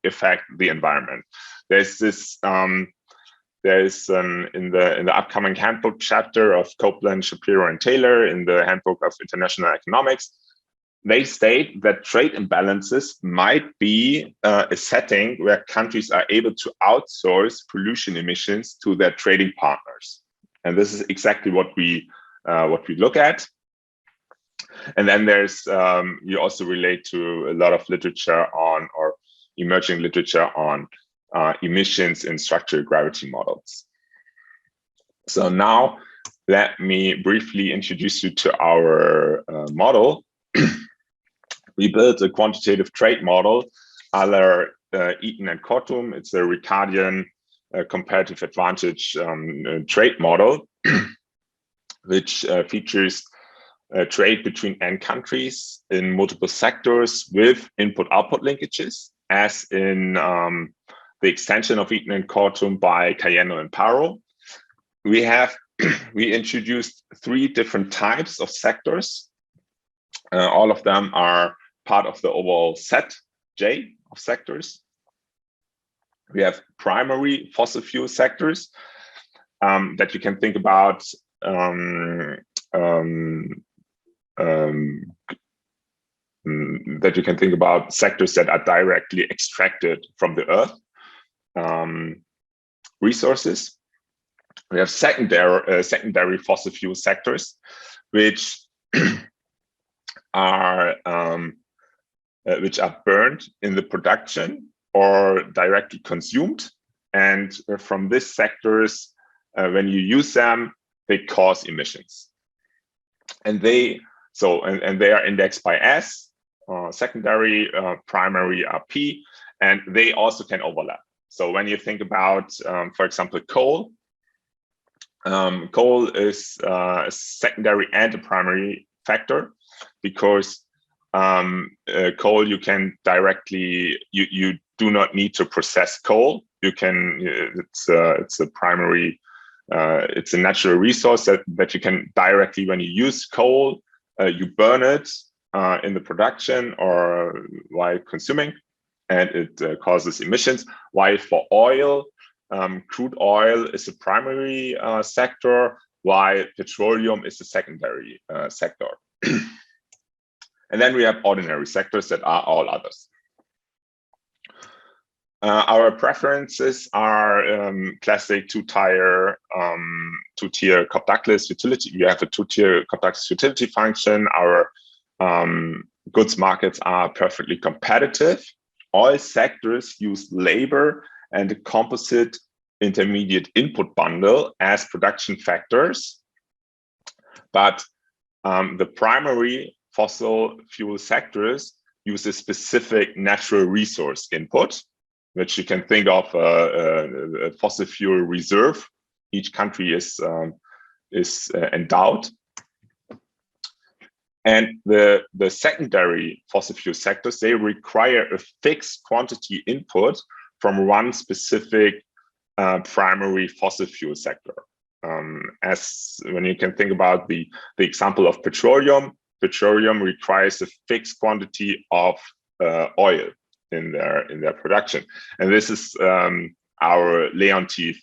affect the environment. There's this, in the upcoming handbook chapter of Copeland, Shapiro, and Taylor in the Handbook of International Economics, they state that trade imbalances might be a setting where countries are able to outsource pollution emissions to their trading partners. And this is exactly what we look at. And then there's, you also relate to a lot of literature on, or emerging literature on emissions in structural gravity models. So now let me briefly introduce you to our model. We built a quantitative trade model, a la Eaton and Kortum. It's a Ricardian comparative advantage trade model, which features trade between n countries in multiple sectors with input-output linkages, as in the extension of Eaton and Kortum by Cayeno and Paro. We introduced 3 different types of sectors. All of them are part of the overall set J of sectors. We have primary fossil fuel sectors that you can think about sectors that are directly extracted from the earth resources. We have secondary fossil fuel sectors, which are burned in the production or directly consumed. And from these sectors, when you use them, they cause emissions. And they are indexed by S, secondary, primary are P, and they also can overlap. So when you think about, for example, coal, coal is a secondary and a primary factor, because coal, you can directly, you do not need to process coal. You can, it's a primary, it's a natural resource that you can directly, when you use coal, you burn it in the production or while consuming, and it causes emissions. While for oil, crude oil is a primary sector, while petroleum is a secondary sector. And then we have ordinary sectors that are all others. Our preferences are classic two-tier Cobb-Douglas utility. You have a two-tier Cobb-Douglas utility function. Our goods markets are perfectly competitive. All sectors use labor and a composite intermediate input bundle as production factors. But the primary fossil fuel sectors use a specific natural resource input, which you can think of a fossil fuel reserve. Each country is endowed. And the secondary fossil fuel sectors, they require a fixed quantity input from one specific primary fossil fuel sector. As when you can think about the example of petroleum requires a fixed quantity of oil in their production, and this is our Leontief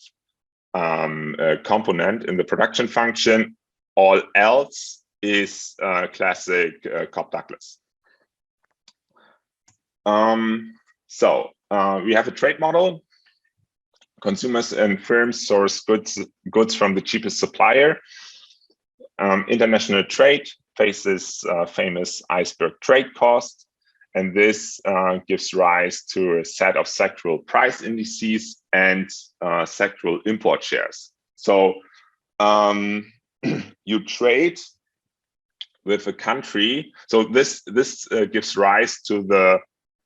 component in the production function. All else is classic Cobb-Douglas. So we have a trade model. Consumers and firms source goods from the cheapest supplier. International trade faces famous iceberg trade costs, and this gives rise to a set of sectoral price indices and sectoral import shares. So you trade with a country. So this gives rise to the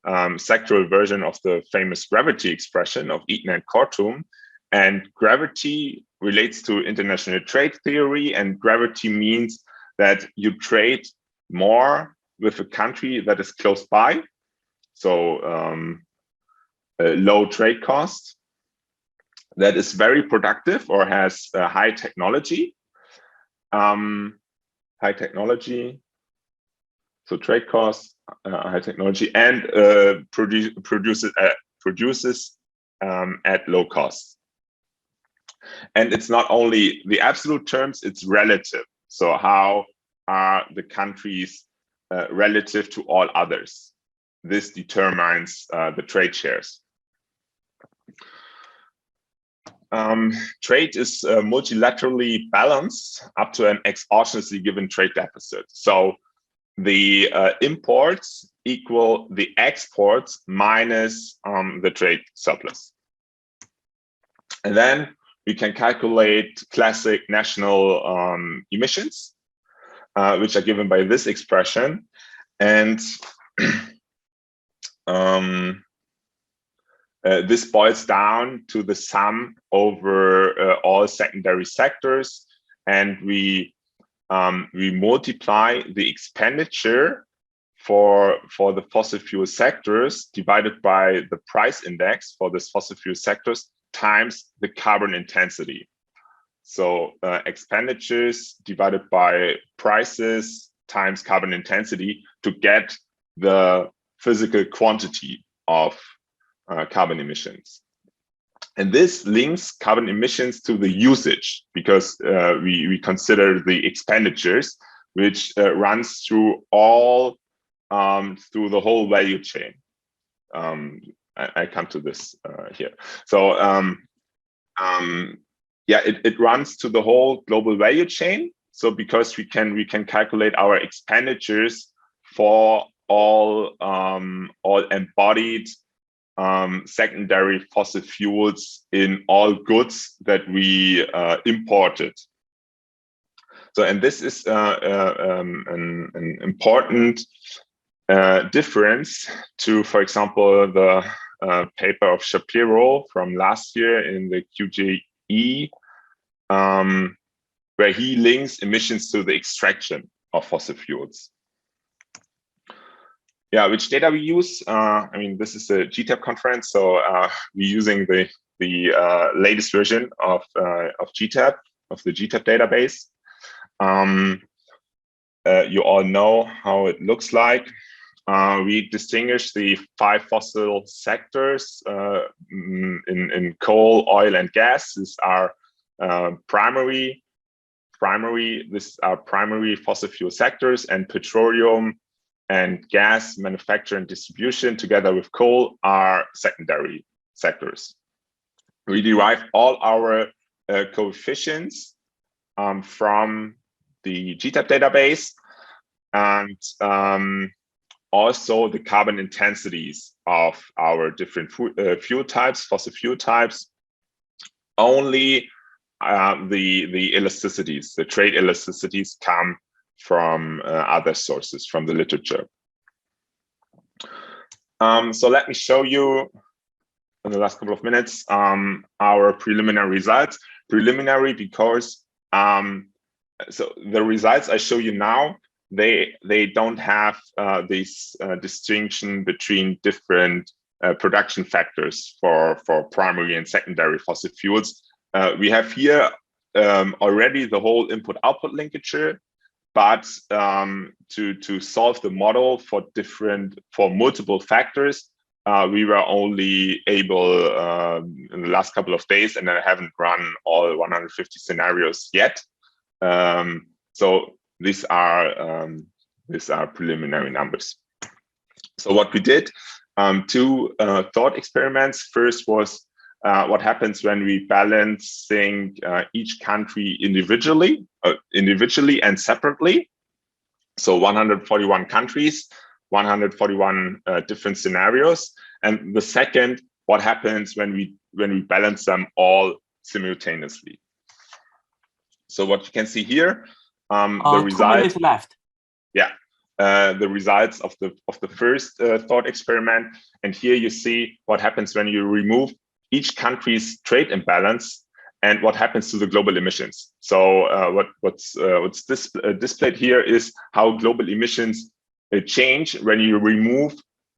sectoral version of the famous gravity expression of Eaton and Kortum. And gravity relates to international trade theory, and gravity means that you trade more with a country that is close by, so low trade cost, that is very productive or has high technology. High technology, so trade costs, high technology, and produces at low cost. And it's not only the absolute terms, it's relative. So how are the countries relative to all others? This determines the trade shares. Trade is multilaterally balanced up to an exogenously given trade deficit. So the imports equal the exports minus the trade surplus. And then we can calculate classic national emissions, which are given by this expression. And this boils down to the sum over all secondary sectors, and we multiply the expenditure for the fossil fuel sectors divided by the price index for this fossil fuel sectors times the carbon intensity. So expenditures divided by prices times carbon intensity to get the physical quantity of carbon emissions. And this links carbon emissions to the usage, because we consider the expenditures, which runs through all through the whole value chain. I come to this here. So yeah, it runs to the whole global value chain. So because we can calculate our expenditures for all embodied secondary fossil fuels in all goods that we imported. So, and this is an important difference to, for example, the paper of Shapiro from last year in the QJE, where he links emissions to the extraction of fossil fuels. Yeah, which data we use? I mean, this is a GTAP conference, so we're using the latest version of GTAP, of the GTAP database. You all know how it looks like. We distinguish the 5 fossil sectors in coal, oil, and gas. These are primary fossil fuel sectors, and petroleum and gas manufacture and distribution together with coal are secondary sectors. We derive all our coefficients from the GTAP database, and also the carbon intensities of our different fuel types, fossil fuel types. Only the elasticities, the trade elasticities, come from other sources, from the literature. So let me show you in the last couple of minutes our preliminary results. Preliminary because so the results I show you now, they don't have this distinction between different production factors for primary and secondary fossil fuels. We have here already the whole input-output linkage, but to solve the model for multiple factors, we were only able in the last couple of days, and I haven't run all 150 scenarios yet. So these are preliminary numbers. So what we did, 2 thought experiments. First was what happens when we balancing each country individually and separately. So 141 countries, 141 different scenarios. And the second, what happens when we balance them all simultaneously. So what you can see here, the results. 2 minutes left. Yeah, the results of the first thought experiment, and here you see what happens when you remove each country's trade imbalance and what happens to the global emissions. So what's displayed here is how global emissions change when you remove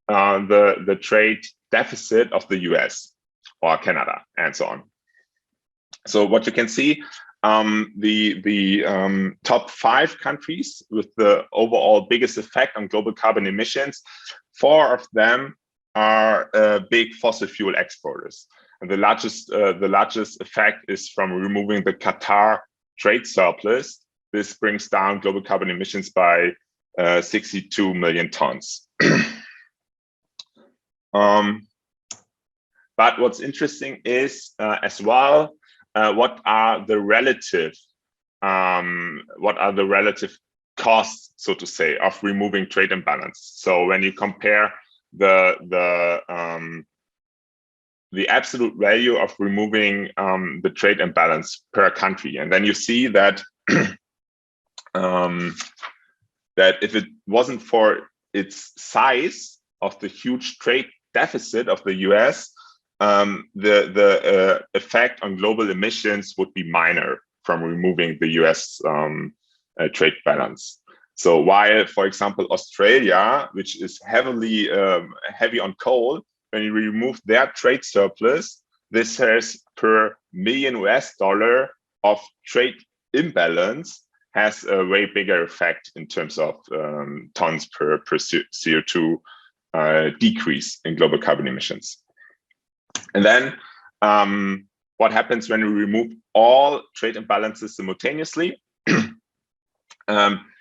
the trade deficit of the US or Canada and so on. So what you can see, the top 5 countries with the overall biggest effect on global carbon emissions, 4 of them are big fossil fuel exporters. And the largest effect is from removing the Qatar trade surplus. This brings down global carbon emissions by 62 million tons. But what's interesting is as well, what are the relative costs, so to say, of removing trade imbalance? So when you compare the absolute value of removing the trade imbalance per country, and then you see that that if it wasn't for its size of the huge trade deficit of the US, the effect on global emissions would be minor from removing the US trade balance. So while, for example, Australia, which is heavy on coal, when you remove their trade surplus, this has per million US dollar of trade imbalance has a way bigger effect in terms of tons per CO2 decrease in global carbon emissions. And then what happens when we remove all trade imbalances simultaneously?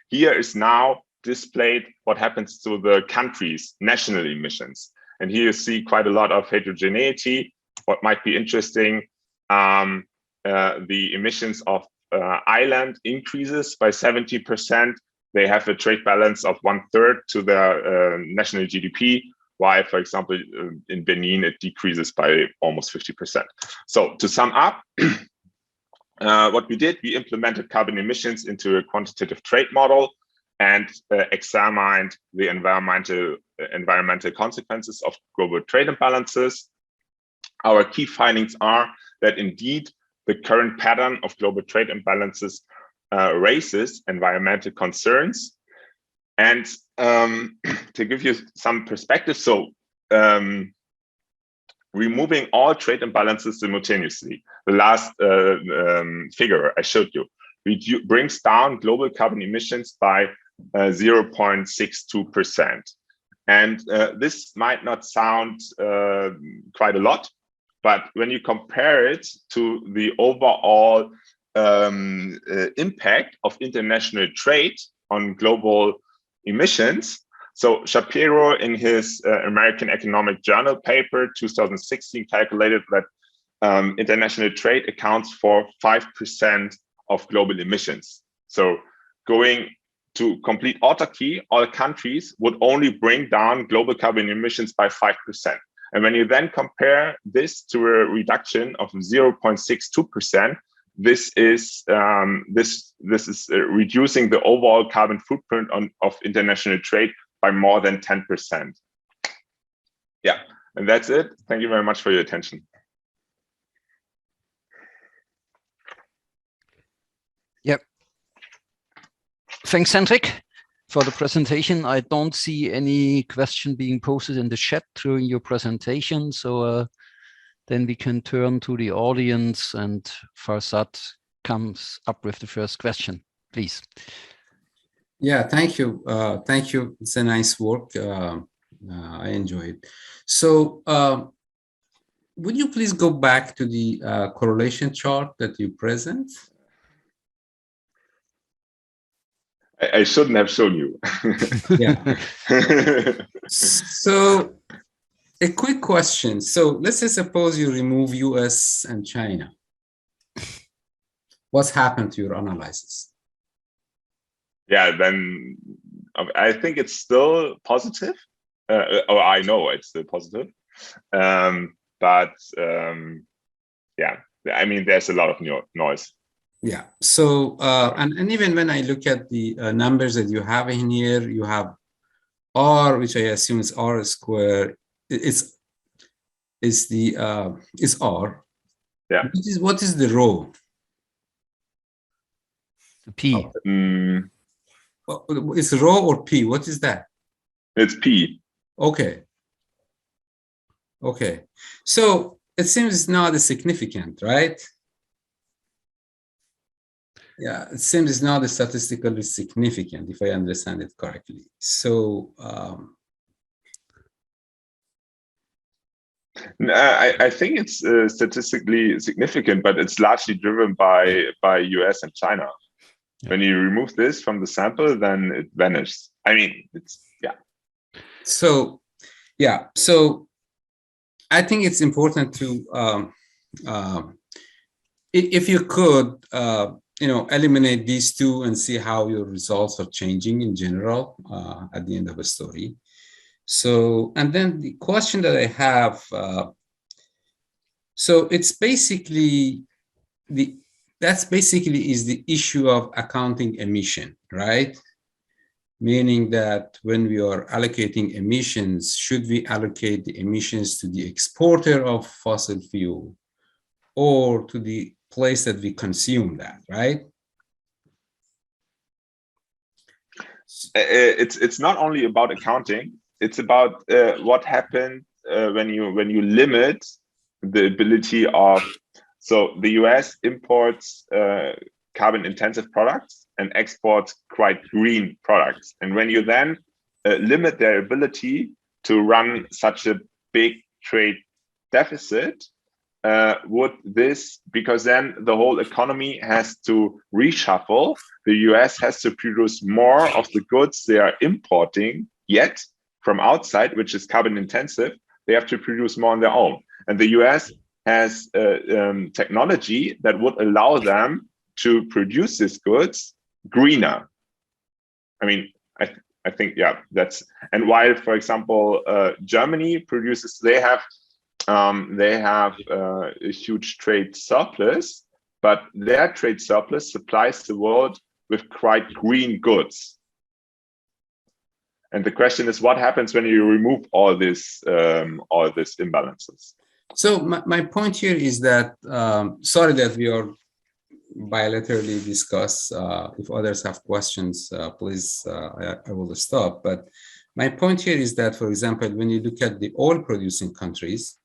Here is now displayed what happens to the country's national emissions. And here you see quite a lot of heterogeneity. What might be interesting, the emissions of island increases by 70%. They have a trade balance of 1/3 to their national GDP, while, for example, in Benin, it decreases by almost 50%. So to sum up, what we did, we implemented carbon emissions into a quantitative trade model and examined the environmental consequences of global trade imbalances. Our key findings are that indeed the current pattern of global trade imbalances raises environmental concerns. And to give you some perspective, so removing all trade imbalances simultaneously, the last figure I showed you, brings down global carbon emissions by 0.62%. And this might not sound quite a lot, but when you compare it to the overall impact of international trade on global emissions, so Shapiro in his American Economic Journal paper 2016 calculated that international trade accounts for 5% of global emissions. So going to complete autarky, all countries would only bring down global carbon emissions by 5%. And when you then compare this to a reduction of 0.62%, this is reducing the overall carbon footprint of international trade by more than 10%. Yeah, and that's it. Thank you very much for your attention. Yep. Thanks, Hendrik, for the presentation. I don't see any question being posted in the chat during your presentation. So then we can turn to the audience, and Farzad comes up with the first question, please. Yeah, thank you. Thank you. It's a nice work. I enjoy it. So would you please go back to the correlation chart that you present? I shouldn't have shown you. Yeah. So a quick question. So let's say suppose you remove US and China. What's happened to your analysis? Yeah, then I think it's still positive. Or I know it's still positive. But yeah, I mean, there's a lot of noise. Yeah. So and even when I look at the numbers that you have in here, you have R, which I assume is R squared. It's R. Yeah. What is the rho? P. It's rho or P? What is that? It's P. Okay. Okay. So it seems not as significant, right? Yeah, it seems it's not statistically significant, if I understand it correctly. So I think it's statistically significant, but it's largely driven by US and China. Yeah. When you remove this from the sample, then it vanishes. I mean, it's, yeah. So, yeah. So I think it's important to, if you could, eliminate these two and see how your results are changing in general at the end of a story. So, and then the question that I have, so it's basically that's basically is the issue of accounting emission, right? Meaning that when we are allocating emissions, should we allocate the emissions to the exporter of fossil fuel or to the place that we consume that, right? It's not only about accounting. It's about what happened when you limit the ability of. So the US imports carbon intensive products and exports quite green products. And when you then limit their ability to run such a big trade deficit, would this, because then the whole economy has to reshuffle, the US has to produce more of the goods they are importing yet from outside, which is carbon intensive, they have to produce more on their own. And the US has technology that would allow them to produce these goods greener. I mean, I think, yeah, that's, and while, for example, Germany produces, they have a huge trade surplus, but their trade surplus supplies the world with quite green goods. And the question is, what happens when you remove all these imbalances? So my point here is that, sorry that we are bilaterally discuss. If others have questions, please, I will stop. But my point here is that, for example, when you look at the oil-producing countries,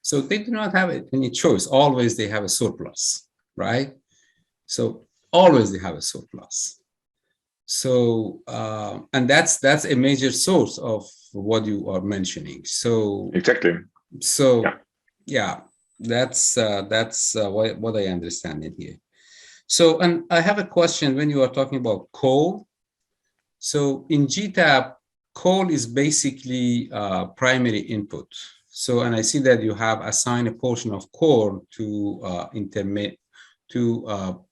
so they do not have any choice. Always they have a surplus, right? So always they have a surplus. So and that's a major source of what you are mentioning. So exactly. So yeah, that's what I understand in here. So, and I have a question when you are talking about coal. So in GTAP, coal is basically primary input. So, and I see that you have assigned a portion of coal to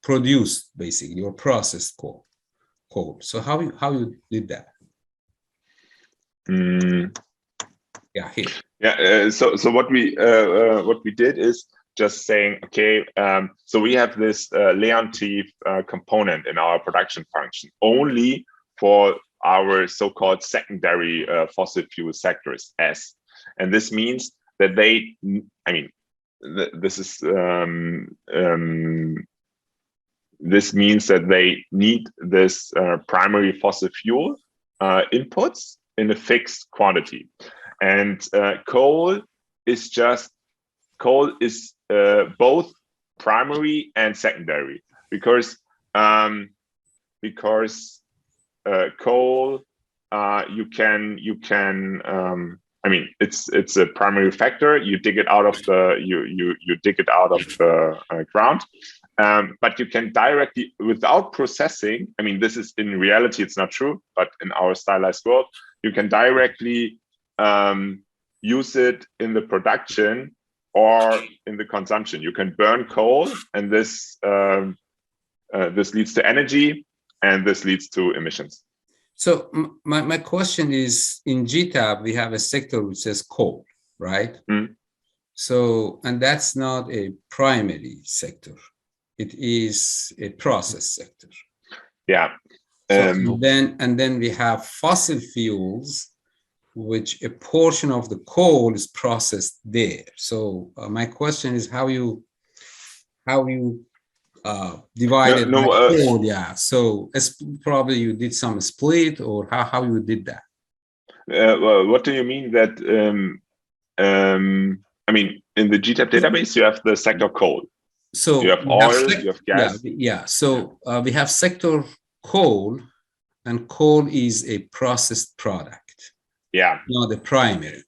produce basically or processed coal. So how you did that? Yeah, here. Yeah. So what we did is just saying, okay, so we have this Leontief component in our production function only for our so-called secondary fossil fuel sectors S, and this means that they, I mean, this means that they need this primary fossil fuel inputs in a fixed quantity. And coal is both primary and secondary, because coal you can I mean, it's a primary factor. You dig it out of the you dig it out of the ground, but you can directly, without processing. I mean, this is in reality it's not true, but in our stylized world, you can directly use it in the production or in the consumption. You can burn coal, and this this leads to energy, and this leads to emissions. So my question is, in GTAP, we have a sector which says coal, right? Mm. So, and that's not a primary sector. It is a process sector. Yeah. So then we have fossil fuels, which a portion of the coal is processed there. So my question is how you divided coal, yeah. So probably you did some split, or how you did that? Well, what do you mean that? I mean, in the GTAP database, you have the sector coal. So you have oil, you have gas. Yeah. So we have sector coal, and coal is a processed product. Yeah. Not the primary.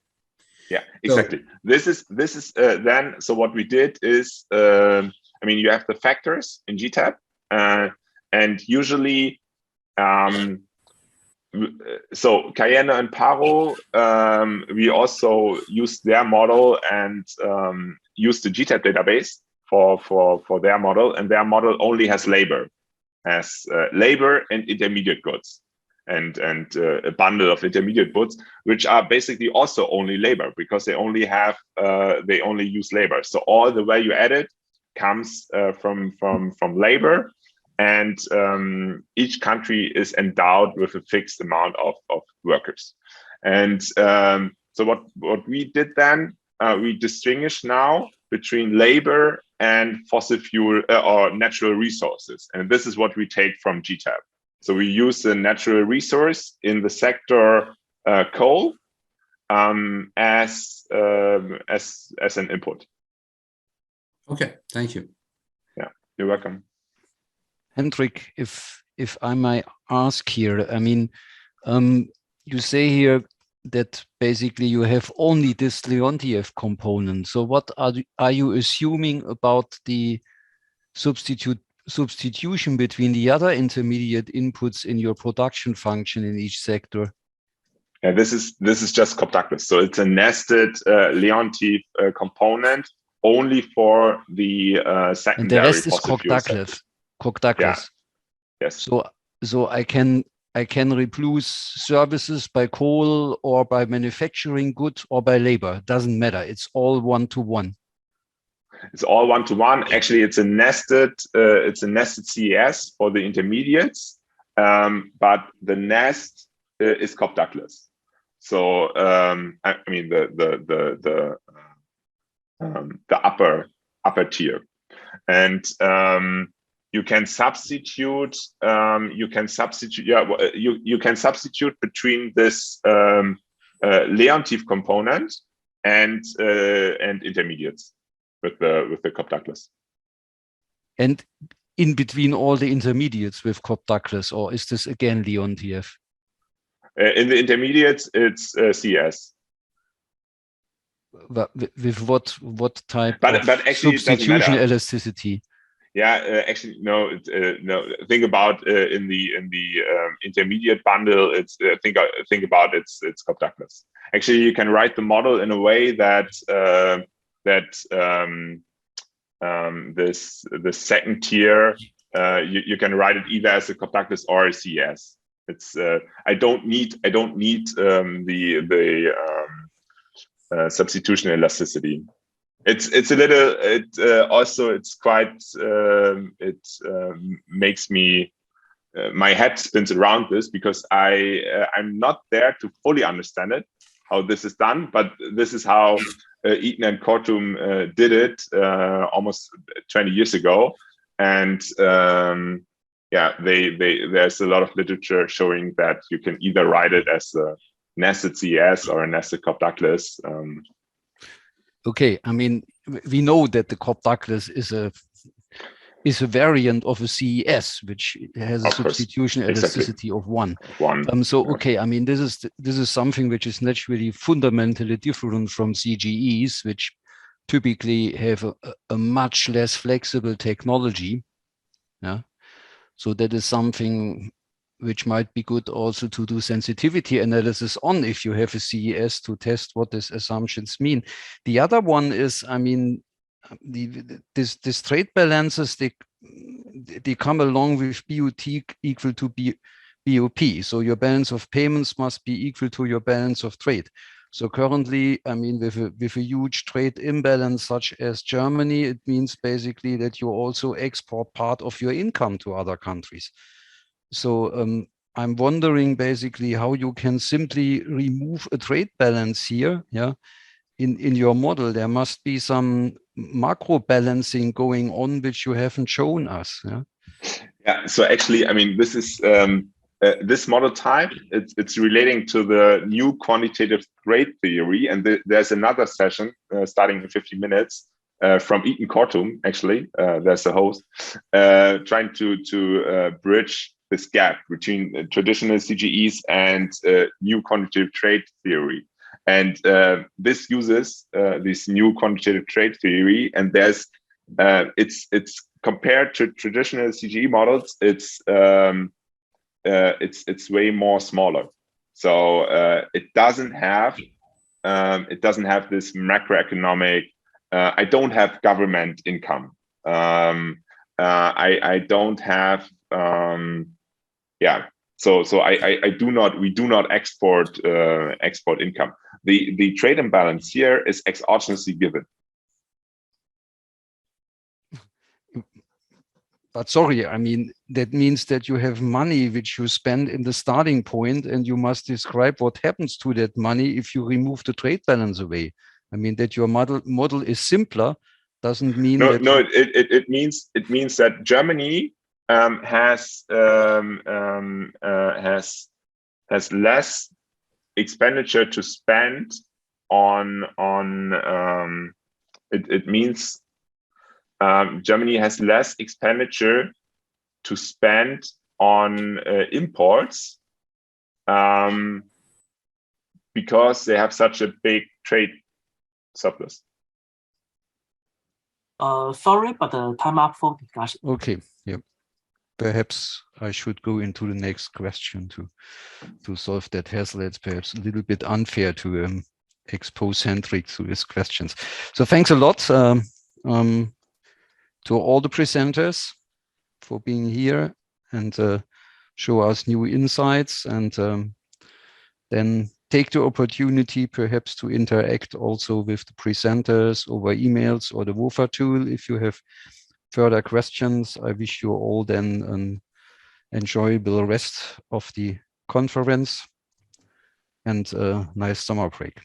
Yeah, exactly. So, this is then. So what we did is, I mean, you have the factors in GTAP, and usually, so Cayenne and Paro, we also used their model and used the GTAP database for their model, and their model only has labor and intermediate goods, and a bundle of intermediate goods, which are basically also only labor, because they only use labor. So all the value added comes from labor, and each country is endowed with a fixed amount of workers. And so what we did then, we distinguish now between labor and fossil fuel or natural resources, and this is what we take from GTAP. So we use the natural resource in the sector coal as an input. Okay, thank you. Yeah, you're welcome. Hendrik, if I may ask here, I mean, you say here that basically you have only this Leontief component. So what are you assuming about the substitution between the other intermediate inputs in your production function in each sector? Yeah, this is just Coptacus. So it's a nested Leontief component only for the secondary. And the rest is fossil fuel sector. Koch-Douglas. Yeah. Yes. So I can replace services by coal or by manufacturing goods or by labor. It doesn't matter. It's all one-to-one. It's all one-to-one. Actually, it's a nested CES for the intermediates, but the nest is Koch-Douglas. So I mean the upper tier, and you can substitute. You can substitute between this Leontief component and intermediates with the Koch-Douglas. And in between all the intermediates with Koch-Douglas, or is this again Leontief? In the intermediates, it's CES. With what type but actually substitution elasticity? Yeah, actually no. No, think about in the intermediate bundle. It's think about it's Koch-Douglas. Actually, you can write the model in a way that the second tier you can write it either as a Koch-Douglas or a CES. It's I don't need the substitution elasticity. It's a little. Also it's quite. It makes me my head spins around this because I'm not there to fully understand it, how this is done, but this is how Eaton and Kortum did it almost 20 years ago, and yeah, there's a lot of literature showing that you can either write it as a nested CES or a nested Koch-Douglas. Okay, I mean, we know that the Koch-Douglas is a variant of a CES, which has a substitution elasticity of one. So okay, I mean, this is something which is naturally fundamentally different from CGEs, which typically have a much less flexible technology. Yeah, so that is something which might be good also to do sensitivity analysis on if you have a CES to test what these assumptions mean. The other one is, I mean, these trade balances, they come along with BOT equal to BOP. So your balance of payments must be equal to your balance of trade. So currently, I mean, with a huge trade imbalance such as Germany, it means basically that you also export part of your income to other countries. So I'm wondering basically how you can simply remove a trade balance here. Yeah, in your model, there must be some macro balancing going on which you haven't shown us. Yeah. Yeah. So actually, I mean, this is this model type. It's relating to the new quantitative trade theory, and there's another session starting in 50 minutes. From Eaton Kortum, actually, there's a host trying to bridge this gap between traditional CGEs and new quantitative trade theory. And this uses this new quantitative trade theory, and there's it's compared to traditional CGE models. It's way more smaller. So it doesn't have this macroeconomic. I don't have government income. I don't have. Yeah. So we do not export income. The trade imbalance here is exogenously given. But sorry, I mean, that means that you have money which you spend in the starting point, and you must describe what happens to that money if you remove the trade balance away. I mean, that your model is simpler doesn't mean that. No, it means that Germany has less expenditure to spend on it means Germany has less expenditure to spend on imports because they have such a big trade surplus. Sorry, but time up for discussion. Okay, yeah. Perhaps I should go into the next question to solve that hassle. It's perhaps a little bit unfair to expose Hendrik to his questions. So thanks a lot. to all the presenters for being here and show us new insights, and then take the opportunity perhaps to interact also with the presenters over emails or the WOFA tool. If you have further questions, I wish you all then an enjoyable rest of the conference and a nice summer break.